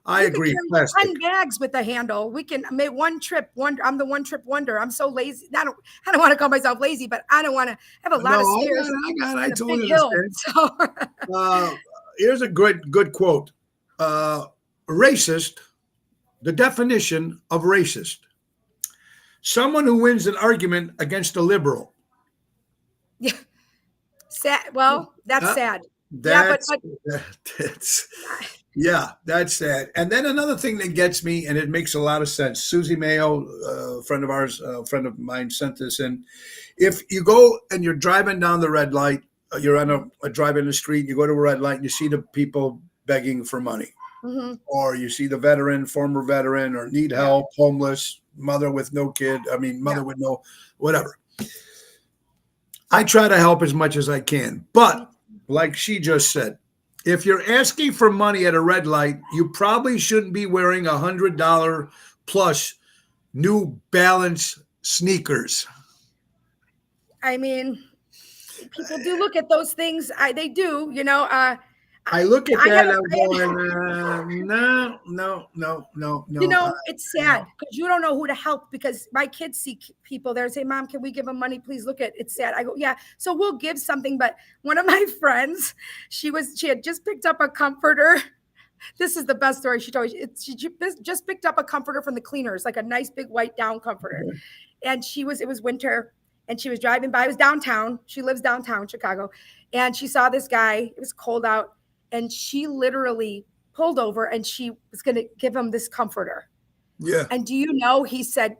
I agree. 10 bags with a handle. We can make one trip wonder. I'm the one trip wonder. I'm so lazy. I don't want to call myself lazy, but I don't want to have a lot of stairs. I totally understand. So. Here's a good quote. Racist. The definition of racist: someone who wins an argument against a liberal. Yeah. Sad. Well, that's sad. That's sad. And then another thing that gets me, and it makes a lot of sense. Susie Mayo, a friend of mine, sent this in. If you go and you're driving down the red light, you're on a driving the street, you go to a red light, and you see the people begging for money, or you see the former veteran, or need help, homeless, mother with no kid. I mean, mother with no whatever. I try to help as much as I can, but like she just said, if you're asking for money at a red light, you probably shouldn't be wearing $100 plus New Balance sneakers. I mean, people do look at those things. They do, I look at that, I'm going, no. It's sad because you don't know who to help, because my kids see people there and say, Mom, can we give them money? Please look at it. It's sad. I go, yeah. So we'll give something. But one of my friends, she had just picked up a comforter. This is the best story she told me. She just picked up a comforter from the cleaners, like a nice big white down comforter. And it was winter, and she was driving by. It was downtown. She lives downtown Chicago. And she saw this guy. It was cold out. And she literally pulled over, and she was going to give him this comforter. Yeah. And do you know, he said,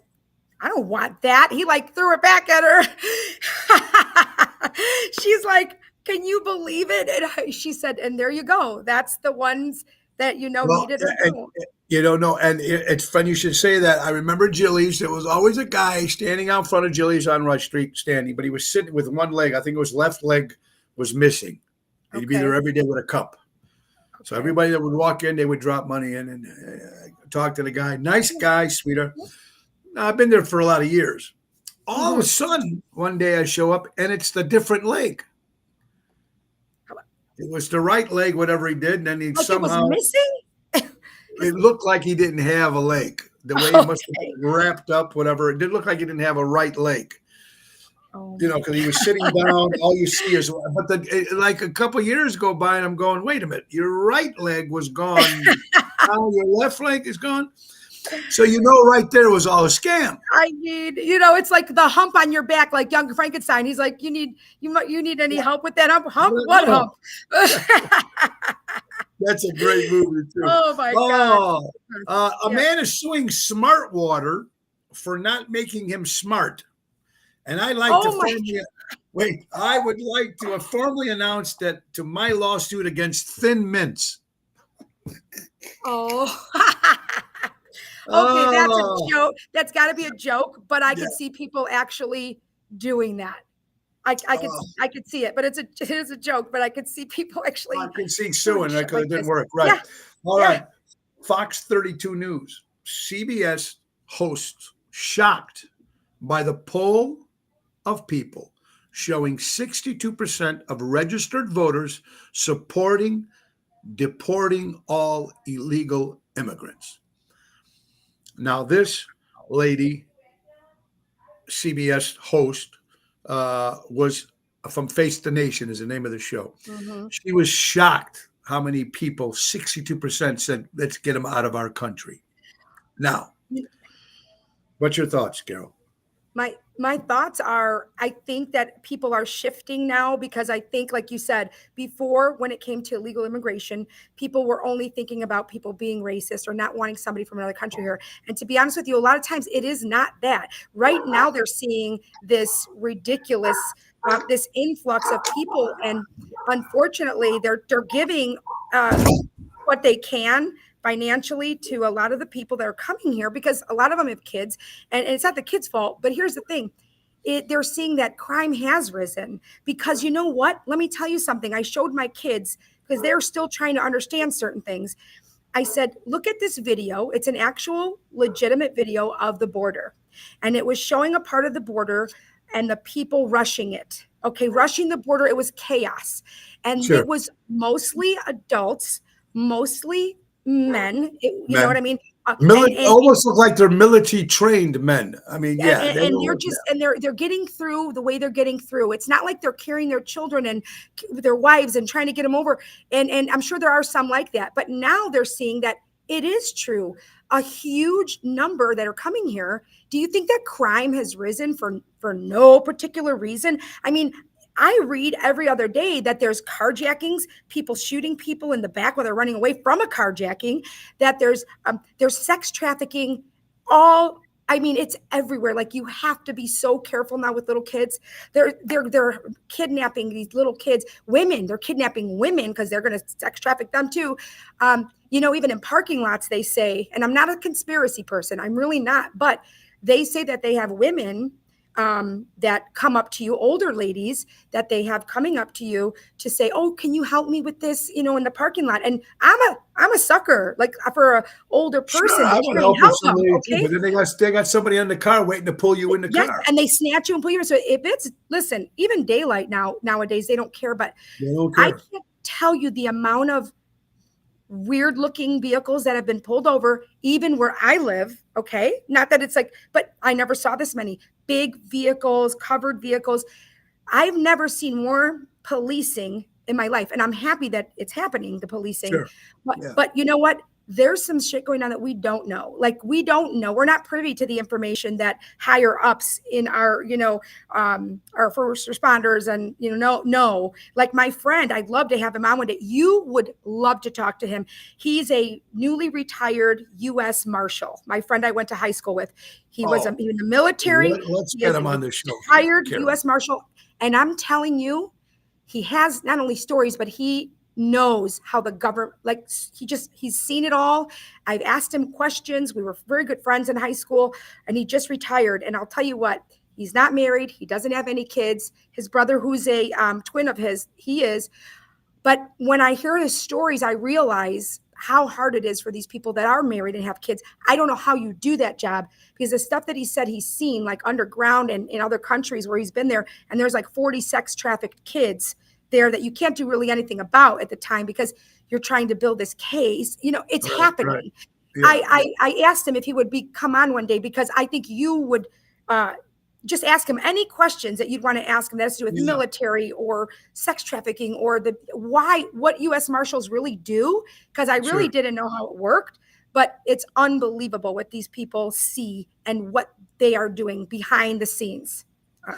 I don't want that. He threw it back at her. She's like, can you believe it? And she said, and there you go. That's the ones that Well, need it or and, don't. you don't know, and it's funny you should say that. I remember Jilly's. There was always a guy standing out front of Jilly's on Rush Street, standing, but he was sitting with one leg. I think it was left leg was missing. He'd be there Okay. every day with a cup. So Okay. everybody that would walk in, they would drop money in and talk to the guy. Nice guy, sweetheart. I've been there for a lot of years. All of a Mhm. sudden, one day I show up and it's the different leg. It was the right leg, whatever he did, and then he Like it was somehow missing? it looked like he didn't have a leg. The way he must have Okay. been wrapped up, whatever. It did look like he didn't have a right leg. Oh, Because he was sitting down. All you see is, but like a couple years go by, and I'm going, wait a minute, your right leg was gone. Now your left leg is gone. So right there was all a scam. I need, it's like the hump on your back, like Young Frankenstein. He's like, you need any help with that hump? Hump? What No. hump? That's a great movie too. Oh my God. A man is suing Smart Water for not making him smart. And I like I would like to formally announce that to my lawsuit against Thin Mints. Oh. Okay, that's a joke. That's got to be a joke, but I could see people actually doing that. I could see it, but it is a joke. But I could see people actually. I can see suing because like it didn't this. work. Right. Yeah. All right. Fox 32 News. CBS hosts shocked by the poll of people showing 62% of registered voters supporting deporting all illegal immigrants. Now, this lady, CBS host, was from Face the Nation is the name of the show. Mm-hmm. She was shocked how many people, 62% said, let's get them out of our country. Now, what's your thoughts, Carol? My thoughts are, I think that people are shifting now because I think, like you said, before when it came to illegal immigration, people were only thinking about people being racist or not wanting somebody from another country here. And to be honest with you, a lot of times it is not that. Right now they're seeing this ridiculous, this influx of people. And unfortunately, they're giving what they can financially to a lot of the people that are coming here because a lot of them have kids and it's not the kids' fault. But here's the thing. They're seeing that crime has risen because you know what? Let me tell you something. I showed my kids because they're still trying to understand certain things. I said, look at this video. It's an actual legitimate video of the border. And it was showing a part of the border and the people rushing it. Okay, rushing the border. It was chaos. And it was mostly adults, mostly men, you know what I mean? Almost look like they're military trained men. I mean, they're getting through the way they're getting through. It's not like they're carrying their children and their wives and trying to get them over. And I'm sure there are some like that, but now they're seeing that it is true. A huge number that are coming here. Do you think that crime has risen for no particular reason? I mean, I read every other day that there's carjackings, people shooting people in the back while they're running away from a carjacking, that there's sex trafficking, it's everywhere. Like you have to be so careful now with little kids. They're kidnapping these little kids, women, they're kidnapping women because they're going to sex traffic them too. Even in parking lots, they say, and I'm not a conspiracy person, I'm really not, but they say that they have women that come up to you, older ladies that they have coming up to you to say, oh, can you help me with this, in the parking lot? And I'm a sucker, like for an older person. Sure, I would help somebody too, but then they got somebody in the car waiting to pull you in the car. And they snatch you and pull you in. So if listen, even daylight nowadays, they don't care, but I can't tell you the amount of weird looking vehicles that have been pulled over, even where I live. Okay. Not that it's like, but I never saw this many big vehicles, covered vehicles. I've never seen more policing in my life. And I'm happy that it's happening, the policing. Sure. But you know what? There's some shit going on that we don't know. Like we don't know. We're not privy to the information that higher ups in our, our first responders and, no. Like my friend, I'd love to have him on one day. You would love to talk to him. He's a newly retired U.S. Marshal. My friend I went to high school with. He was in the military. Let's get him on the show. Retired U.S. Marshal. And I'm telling you, he has not only stories, but he knows how the government, like he's seen it all. I've asked him questions. We were very good friends in high school, and he just retired. And I'll tell you what, he's not married. He doesn't have any kids. His brother, who's a twin of his, he is. But when I hear his stories, I realize how hard it is for these people that are married and have kids. I don't know how you do that job, because the stuff that he said he's seen, like underground and in other countries where he's been there, and there's like 40 sex trafficked kids there that you can't do really anything about at the time because you're trying to build this case. It's happening. Right. Yeah. I asked him if he would come on one day, because I think you would just ask him any questions that you'd want to ask him that has to do with military or sex trafficking or what U.S. Marshals really do, because I really didn't know how it worked. But it's unbelievable what these people see and what they are doing behind the scenes.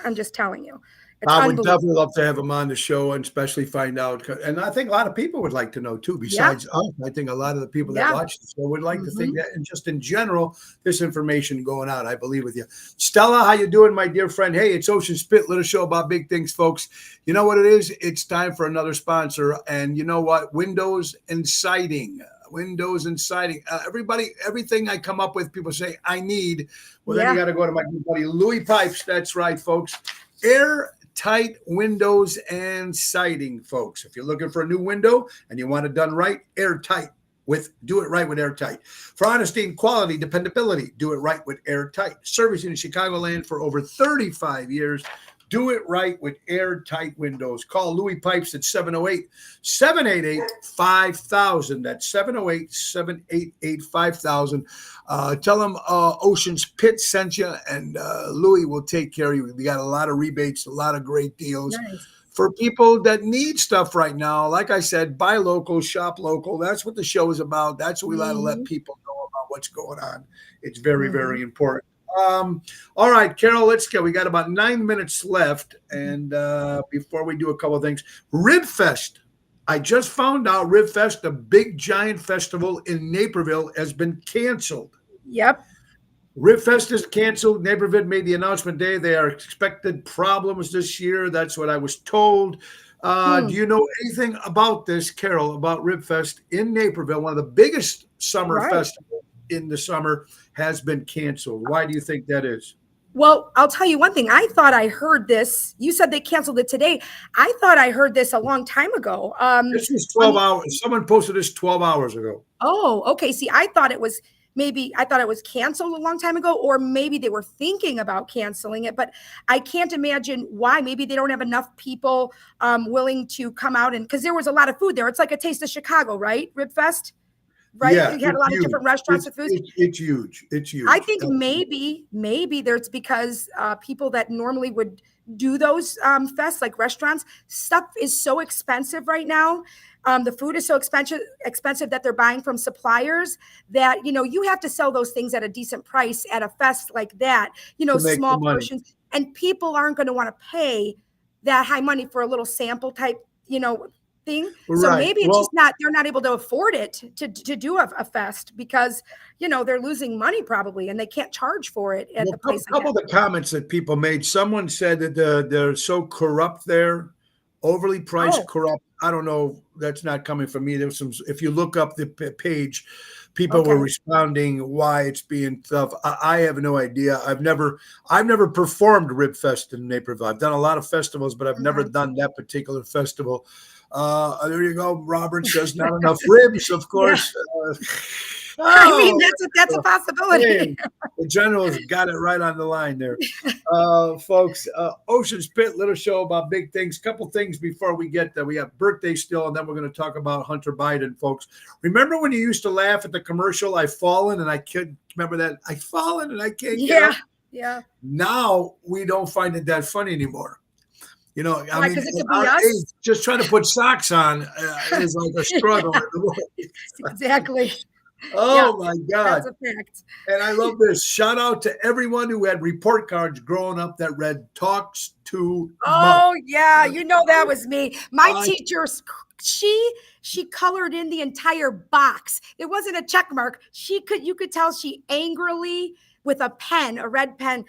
I'm just telling you. I would definitely love to have him on the show and especially find out. And I think a lot of people would like to know too, besides us. I think a lot of the people that watch the show would like to think that, and just in general, this information going out. I believe with you. Stella, how you doing, my dear friend? Hey, it's Ocean Spit, little show about big things, folks. You know what it is? It's time for another sponsor. And you know what? Windows and siding. Everything I come up with, people say I need. Well, then you got to go to my good buddy Louis Pipes. That's right, folks. Airtight windows and siding, folks. If you're looking for a new window and you want it done right, do it right with Airtight. For honesty and quality, dependability, do it right with Airtight. Servicing in Chicagoland for over 35 years. Do it right with Airtight windows. Call Louis Pipes at 708-788-5000. That's 708-788-5000. Tell them Ocean's Pit sent you, and Louis will take care of you. We got a lot of rebates, a lot of great deals. Nice. For people that need stuff right now. Like I said, buy local, shop local. That's what the show is about. That's what we like to let people know about what's going on. It's very, very important. All right, Carol, let's go. We got about 9 minutes left. And before we do a couple of things, Ribfest. I just found out Ribfest, the big giant festival in Naperville, has been canceled. Yep. Ribfest is canceled. Naperville made the announcement today. They are expected problems this year. That's what I was told. Do you know anything about this, Carol, about Ribfest in Naperville, one of the biggest summer festivals in the summer, has been canceled? Why do you think that is? Well, I'll tell you one thing. I thought I heard this. You said they canceled it today. I thought I heard this a long time ago. This was 12 hours. Someone posted this 12 hours ago. Oh, okay. See, I thought it was canceled a long time ago, or maybe they were thinking about canceling it, but I can't imagine why. Maybe they don't have enough people willing to come out, and because there was a lot of food there. It's like a Taste of Chicago, right? Ribfest. Right. Yeah, you had a lot of different restaurants with food. It's huge. It's huge. I think maybe there's because people that normally would do those fests, like restaurants, stuff is so expensive right now. The food is so expensive that they're buying from suppliers that, you have to sell those things at a decent price at a fest like that, small portions, and people aren't going to want to pay that high money for a little sample type, thing. So maybe it's just they're not able to afford it to do a fest because, they're losing money probably, and they can't charge for it at the place. A couple of the comments that people made, someone said that they're so corrupt there, overly priced, corrupt. I don't know. That's not coming from me. There's some, if you look up the page, people were responding why it's being tough. I have no idea. I've never performed Ribfest in Naperville. I've done a lot of festivals, but I've never done that particular festival. There you go. Robert says not enough ribs, of course. I mean, that's a possibility. Hey, the general's got it right on the line there. Folks, Ocean Spit, little show about big things. Couple things before we get there. We have birthday still, and then we're going to talk about Hunter Biden, folks. Remember when you used to laugh at the commercial, I've fallen and I can't remember that? I've fallen and I can't get up. Yeah. Now we don't find it that funny anymore. I mean, just trying to put socks on is like a struggle. Exactly. Oh my God. That's a fact. And I love this. Shout out to everyone who had report cards growing up that read Talks to Mom. Yeah. That was me. My teacher, she colored in the entire box. It wasn't a check mark. You could tell she angrily with a red pen,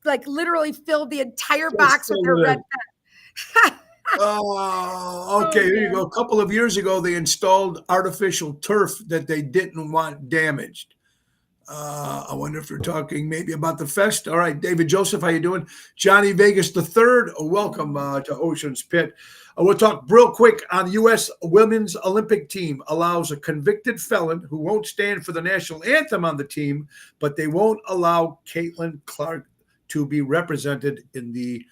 like literally filled the entire box with her red pen. Oh, Oh okay. Here you man. go. A couple of years ago, they installed artificial turf that they didn't want damaged. I wonder if you're talking maybe about the fest. All right, David Joseph, how you doing? Johnny Vegas the third, welcome to Ocean's Pit. We'll talk real quick on the U.S. Women's Olympic team allows a convicted felon who won't stand for the national anthem on the team, but they won't allow Caitlin Clark to be represented in the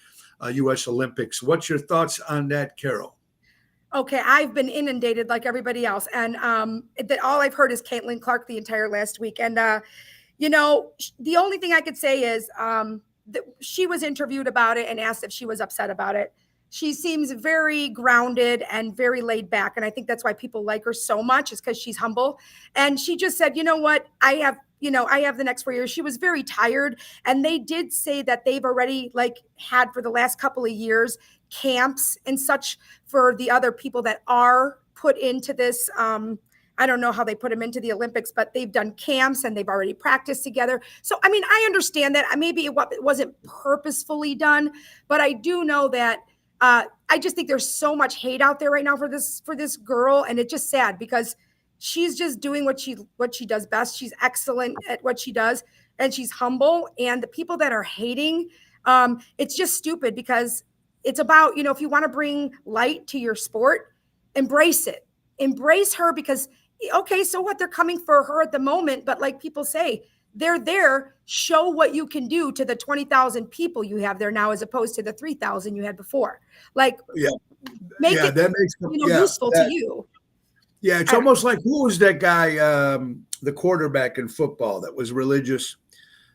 U.S. Olympics. What's your thoughts on that, Carol? Okay, I've been inundated like everybody else, and that all I've heard is Caitlin Clark the entire last week. And the only thing I could say is that she was interviewed about it and asked if she was upset about it. She seems very grounded and very laid back, and I think that's why people like her so much, is because she's humble. And she just said, "You know what? I have the next 4 years." She was very tired, and they did say that they've already had for the last couple of years camps and such for the other people that are put into this. I don't know how they put them into the Olympics, but they've done camps and they've already practiced together. So, I mean, I understand that maybe it wasn't purposefully done, but I do know that I just think there's so much hate out there right now for this girl, and it's just sad because she's just doing what she does best. She's excellent at what she does, and she's humble. And the people that are hating, it's just stupid because it's about, if you want to bring light to your sport, embrace it. Embrace her because, okay, so what? They're coming for her at the moment. But like people say, they're there. Show what you can do to the 20,000 people you have there now, as opposed to the 3,000 you had before. Like, Yeah, make yeah, it that makes useful to you. Yeah, it's almost like, who was that guy, the quarterback in football that was religious?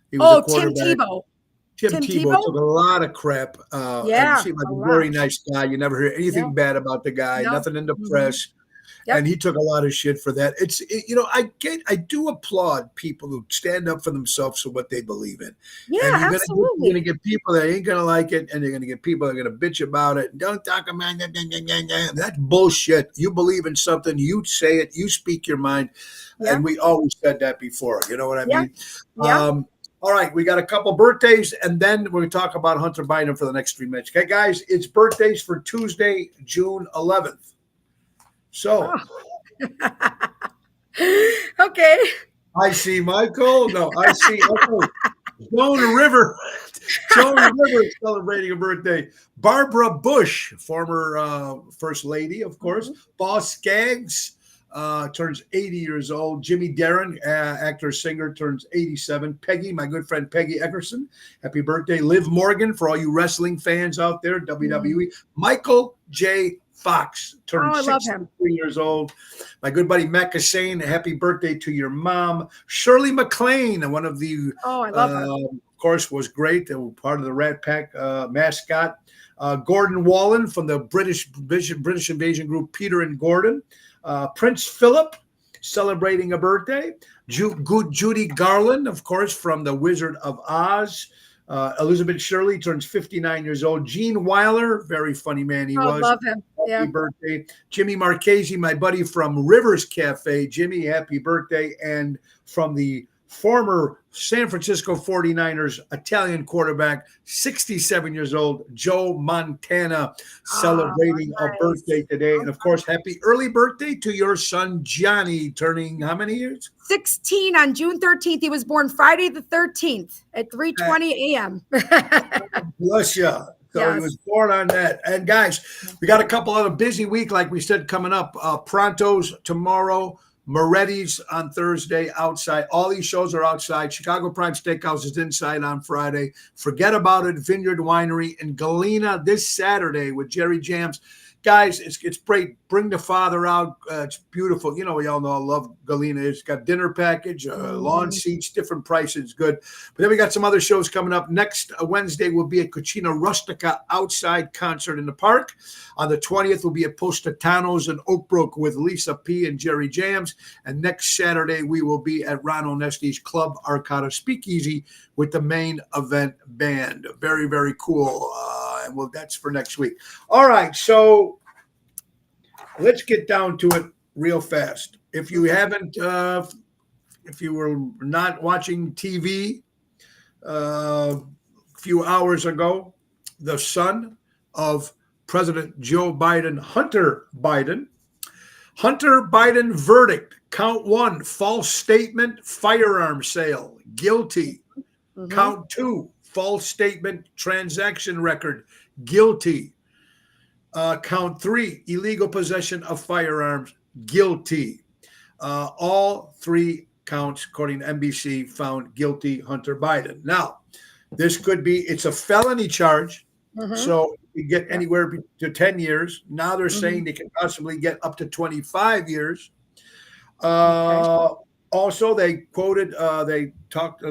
He was a Tim quarterback. Tebow. Tim Tebow took a lot of crap. Yeah, He seemed like a a very lot. nice guy. You never hear anything Yep. bad about the guy. No. Nothing in the Mhm. press. Yep. And he took a lot of shit for that. I do applaud people who stand up for themselves for what they believe in. Yeah, And you're absolutely. gonna get people that ain't gonna like it, and you're gonna get people that are gonna bitch about it. Don't talk about that. That's bullshit. You believe in something, you say it, you speak your mind. Yeah. And we always said that before. You know what I Yeah. mean? Yeah. All right, we got a couple birthdays, and then we're going to talk about Hunter Biden for the next 3 minutes. Okay, guys, it's birthdays for Tuesday, June 11th. So Okay. I see Michael. No, I see Joan River. Joan River is celebrating a birthday. Barbara Bush, former First Lady, of course. Boss Skaggs turns 80 years old. Jimmy Darren, actor, singer, turns 87. Peggy, my good friend Peggy Eckerson, happy birthday. Liv Morgan, for all you wrestling fans out there, WWE. Michael J. Fox turned I love him. 63 years old. My good buddy Matt Cassane, happy birthday to your mom. Shirley MacLaine, one of the, I love her. of course, was great. They were part of the Rat Pack mascot. Gordon Wallen from the British invasion group Peter and Gordon. Prince Philip celebrating a birthday. Judy Garland, of course, from The Wizard of Oz. Elizabeth Shirley turns 59 years old. Gene Wilder, very funny man he was. Love him. Happy birthday. Jimmy Marchese, my buddy from Rivers Cafe. Jimmy, happy birthday. And from the former San Francisco 49ers Italian quarterback, 67 years old, Joe Montana, celebrating a birthday today. And of course, happy early birthday to your son, Johnny, turning how many years? 16 on June 13th. He was born Friday the 13th at 3:20 a.m. Bless you. So he was born on that. And guys, we got a couple other busy week, like we said, coming up. Pronto's tomorrow. Moretti's on Thursday outside. All these shows are outside. Chicago Prime Steakhouse is inside on Friday. Forget About It, Vineyard Winery in Galena this Saturday with Jerry Jams. Guys, it's great. Bring the father out. It's beautiful. You know, we all know I love Galena. It's got dinner package, lawn seats, different prices. Good. But then we got some other shows coming up. Next Wednesday will be a Cucina Rustica outside concert in the park. On the 20th will be at Positano's in Oakbrook with Lisa P. and Jerry Jams. And next Saturday we will be at Ron Onesti's Club Arcata Speakeasy with the Main Event Band. Very, very cool. And that's for next week. All right, so let's get down to it real fast. If you haven't, if you were not watching TV a few hours ago, the son of President Joe Biden, Hunter Biden. Hunter Biden verdict. Count 1, false statement, firearm sale, guilty. Mhm. Count 2, false statement, transaction record, guilty. Count 3, illegal possession of firearms, guilty. All 3 counts, according to NBC, found guilty Hunter Biden. Now, this could be, it's a felony charge. Mhm. So you get Yeah. anywhere to 10 years. Now they're Mhm. saying they can possibly get up to 25 years. Okay. Also, they quoted, they talked,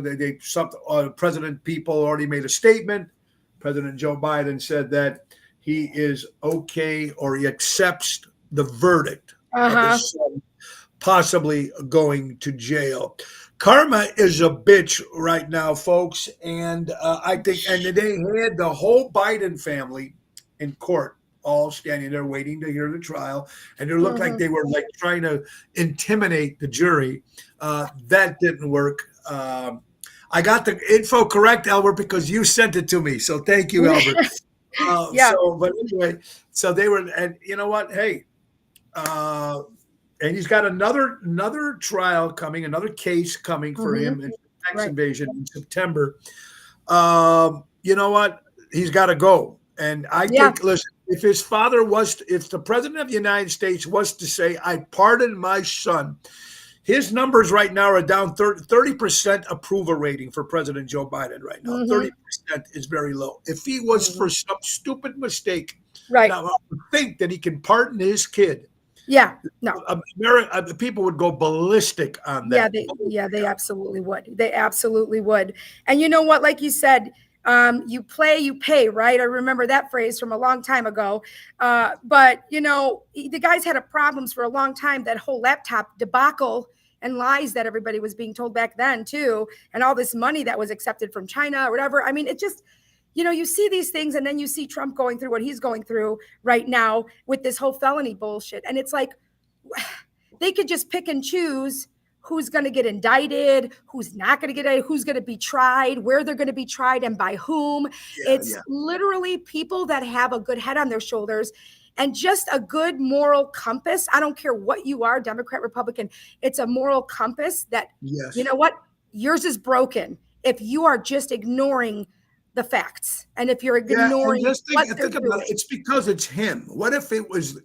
President people already made a statement. President Joe Biden said that he is okay, or he accepts the verdict of his son possibly going to jail. Karma is a bitch right now, folks. And I think, and they had the whole Biden family in court, all standing there waiting to hear the trial. And it looked like they were like trying to intimidate the jury. That didn't work. I got the info correct, Albert, because you sent it to me. So thank you, Albert. Yeah. So, but anyway, so they were, and you know what? Hey, and he's got another trial coming, another case coming for him in tax invasion in September. You know what? He's got to go. And I think, listen, if his father if the president of the United States was to say, I pardon my son, his numbers right now are down 30% approval rating for President Joe Biden right now. 30% is very low. If he was for some stupid mistake, now I would think that he can pardon his kid. Yeah, no. People would go ballistic on that. They absolutely would. They absolutely would. And you know what? Like you said, you play, you pay, right? I remember that phrase from a long time ago. But, you know, the guy's had problems for a long time, that whole laptop debacle and lies that everybody was being told back then, too, and all this money that was accepted from China or whatever. I mean, it just, you know, you see these things, and then you see Trump going through what he's going through right now with this whole felony bullshit. And it's like, they could just pick and choose who's going to get indicted, who's not going to get indicted, who's going to be tried, where they're going to be tried, and by whom. It's literally people that have a good head on their shoulders and just a good moral compass. I don't care what you are, Democrat, Republican. It's a moral compass that, you know what? Yours is broken if you are just ignoring the facts, and if you're ignoring think about it, it's because it's him. What if it was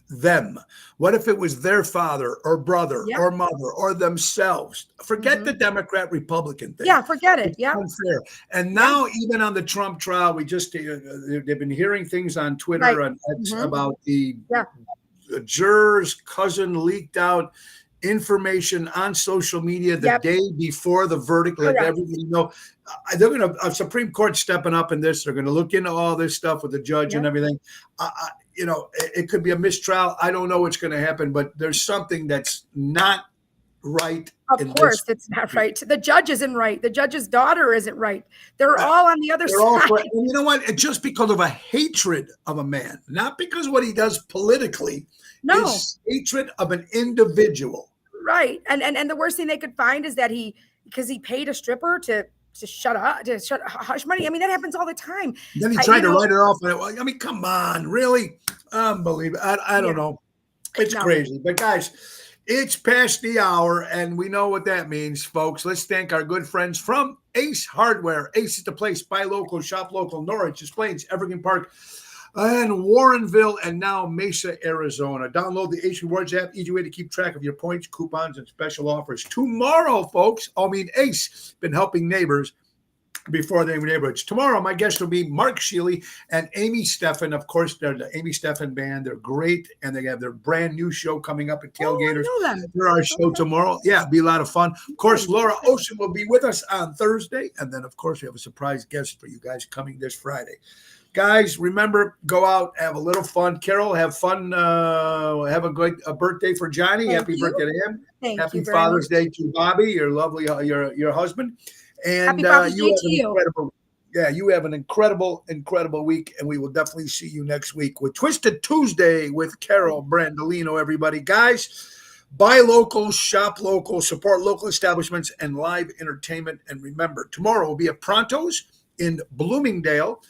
them? What if it was their father or brother or mother or themselves? Forget the Democrat Republican thing. Yeah, forget it. It's unfair. And now, even on the Trump trial, we just they've been hearing things on Twitter and about the juror's cousin leaked out information on social media the day before the verdict, let everybody know. They're going to Supreme Court stepping up in this. They're going to look into all this stuff with the judge and everything. You know, it could be a mistrial. I don't know what's going to happen, but there's something that's not right. Of course, it's not right. The judge isn't right. The judge's daughter isn't right. They're all on the other side. And you know what? It's just because of a hatred of a man, not because of what he does politically. No, it's hatred of an individual. Right. And the worst thing they could find is that because he paid a stripper to shut up, hush money. I mean, that happens all the time. Then he tried to write it off. I mean, come on, really? Unbelievable. I don't know. It's crazy. But guys, it's past the hour, and we know what that means, folks. Let's thank our good friends from Ace Hardware. Ace is the place. Buy local, shop local. Norwich, Des Plaines, Evergreen Park, and Warrenville, and now Mesa, Arizona. Download the Ace Rewards app. Easy way to keep track of your points, coupons, and special offers. Tomorrow, folks, Ace been helping neighbors before they were neighborhoods. Tomorrow, my guest will be Mark Sheely and Amy Steffen. Of course, they're the Amy Steffen Band. They're great, and they have their brand new show coming up at Tailgaters. For our show tomorrow. Yeah, it'll be a lot of fun. Of course, Laura Ocean will be with us on Thursday, and then, of course, we have a surprise guest for you guys coming this Friday. Guys, remember, go out, have a little fun. Carol, have fun. Have a good birthday for Johnny. Happy birthday to him. Happy Father's Day to Bobby, your lovely, your husband. And you have an incredible week, and we will definitely see you next week with Twisted Tuesday with Carol Brandolino, everybody. Guys, buy local, shop local, support local establishments and live entertainment. And remember, tomorrow will be at Pronto's in Bloomingdale.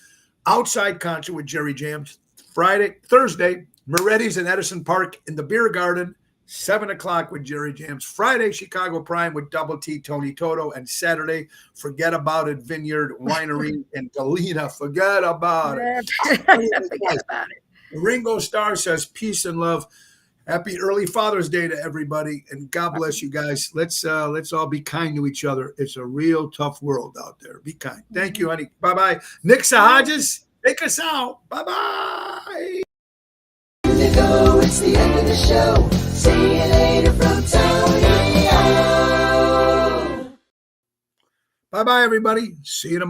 Outside concert with Jerry Jams, Thursday, Moretti's in Edison Park in the Beer Garden, 7 o'clock with Jerry Jams. Friday, Chicago Prime with Double T, Tony Toto. And Saturday, Forget About It Vineyard Winery in Galena. Forget about it. Forget about it. Ringo Starr says peace and love. Happy early Father's Day to everybody, and God bless you guys. Let's all be kind to each other. It's a real tough world out there. Be kind. Thank you, honey. Bye-bye. Nick Sahajas, take us out. Bye-bye. It's the end of the show. See you later from Tony. Bye-bye, everybody. See you tomorrow.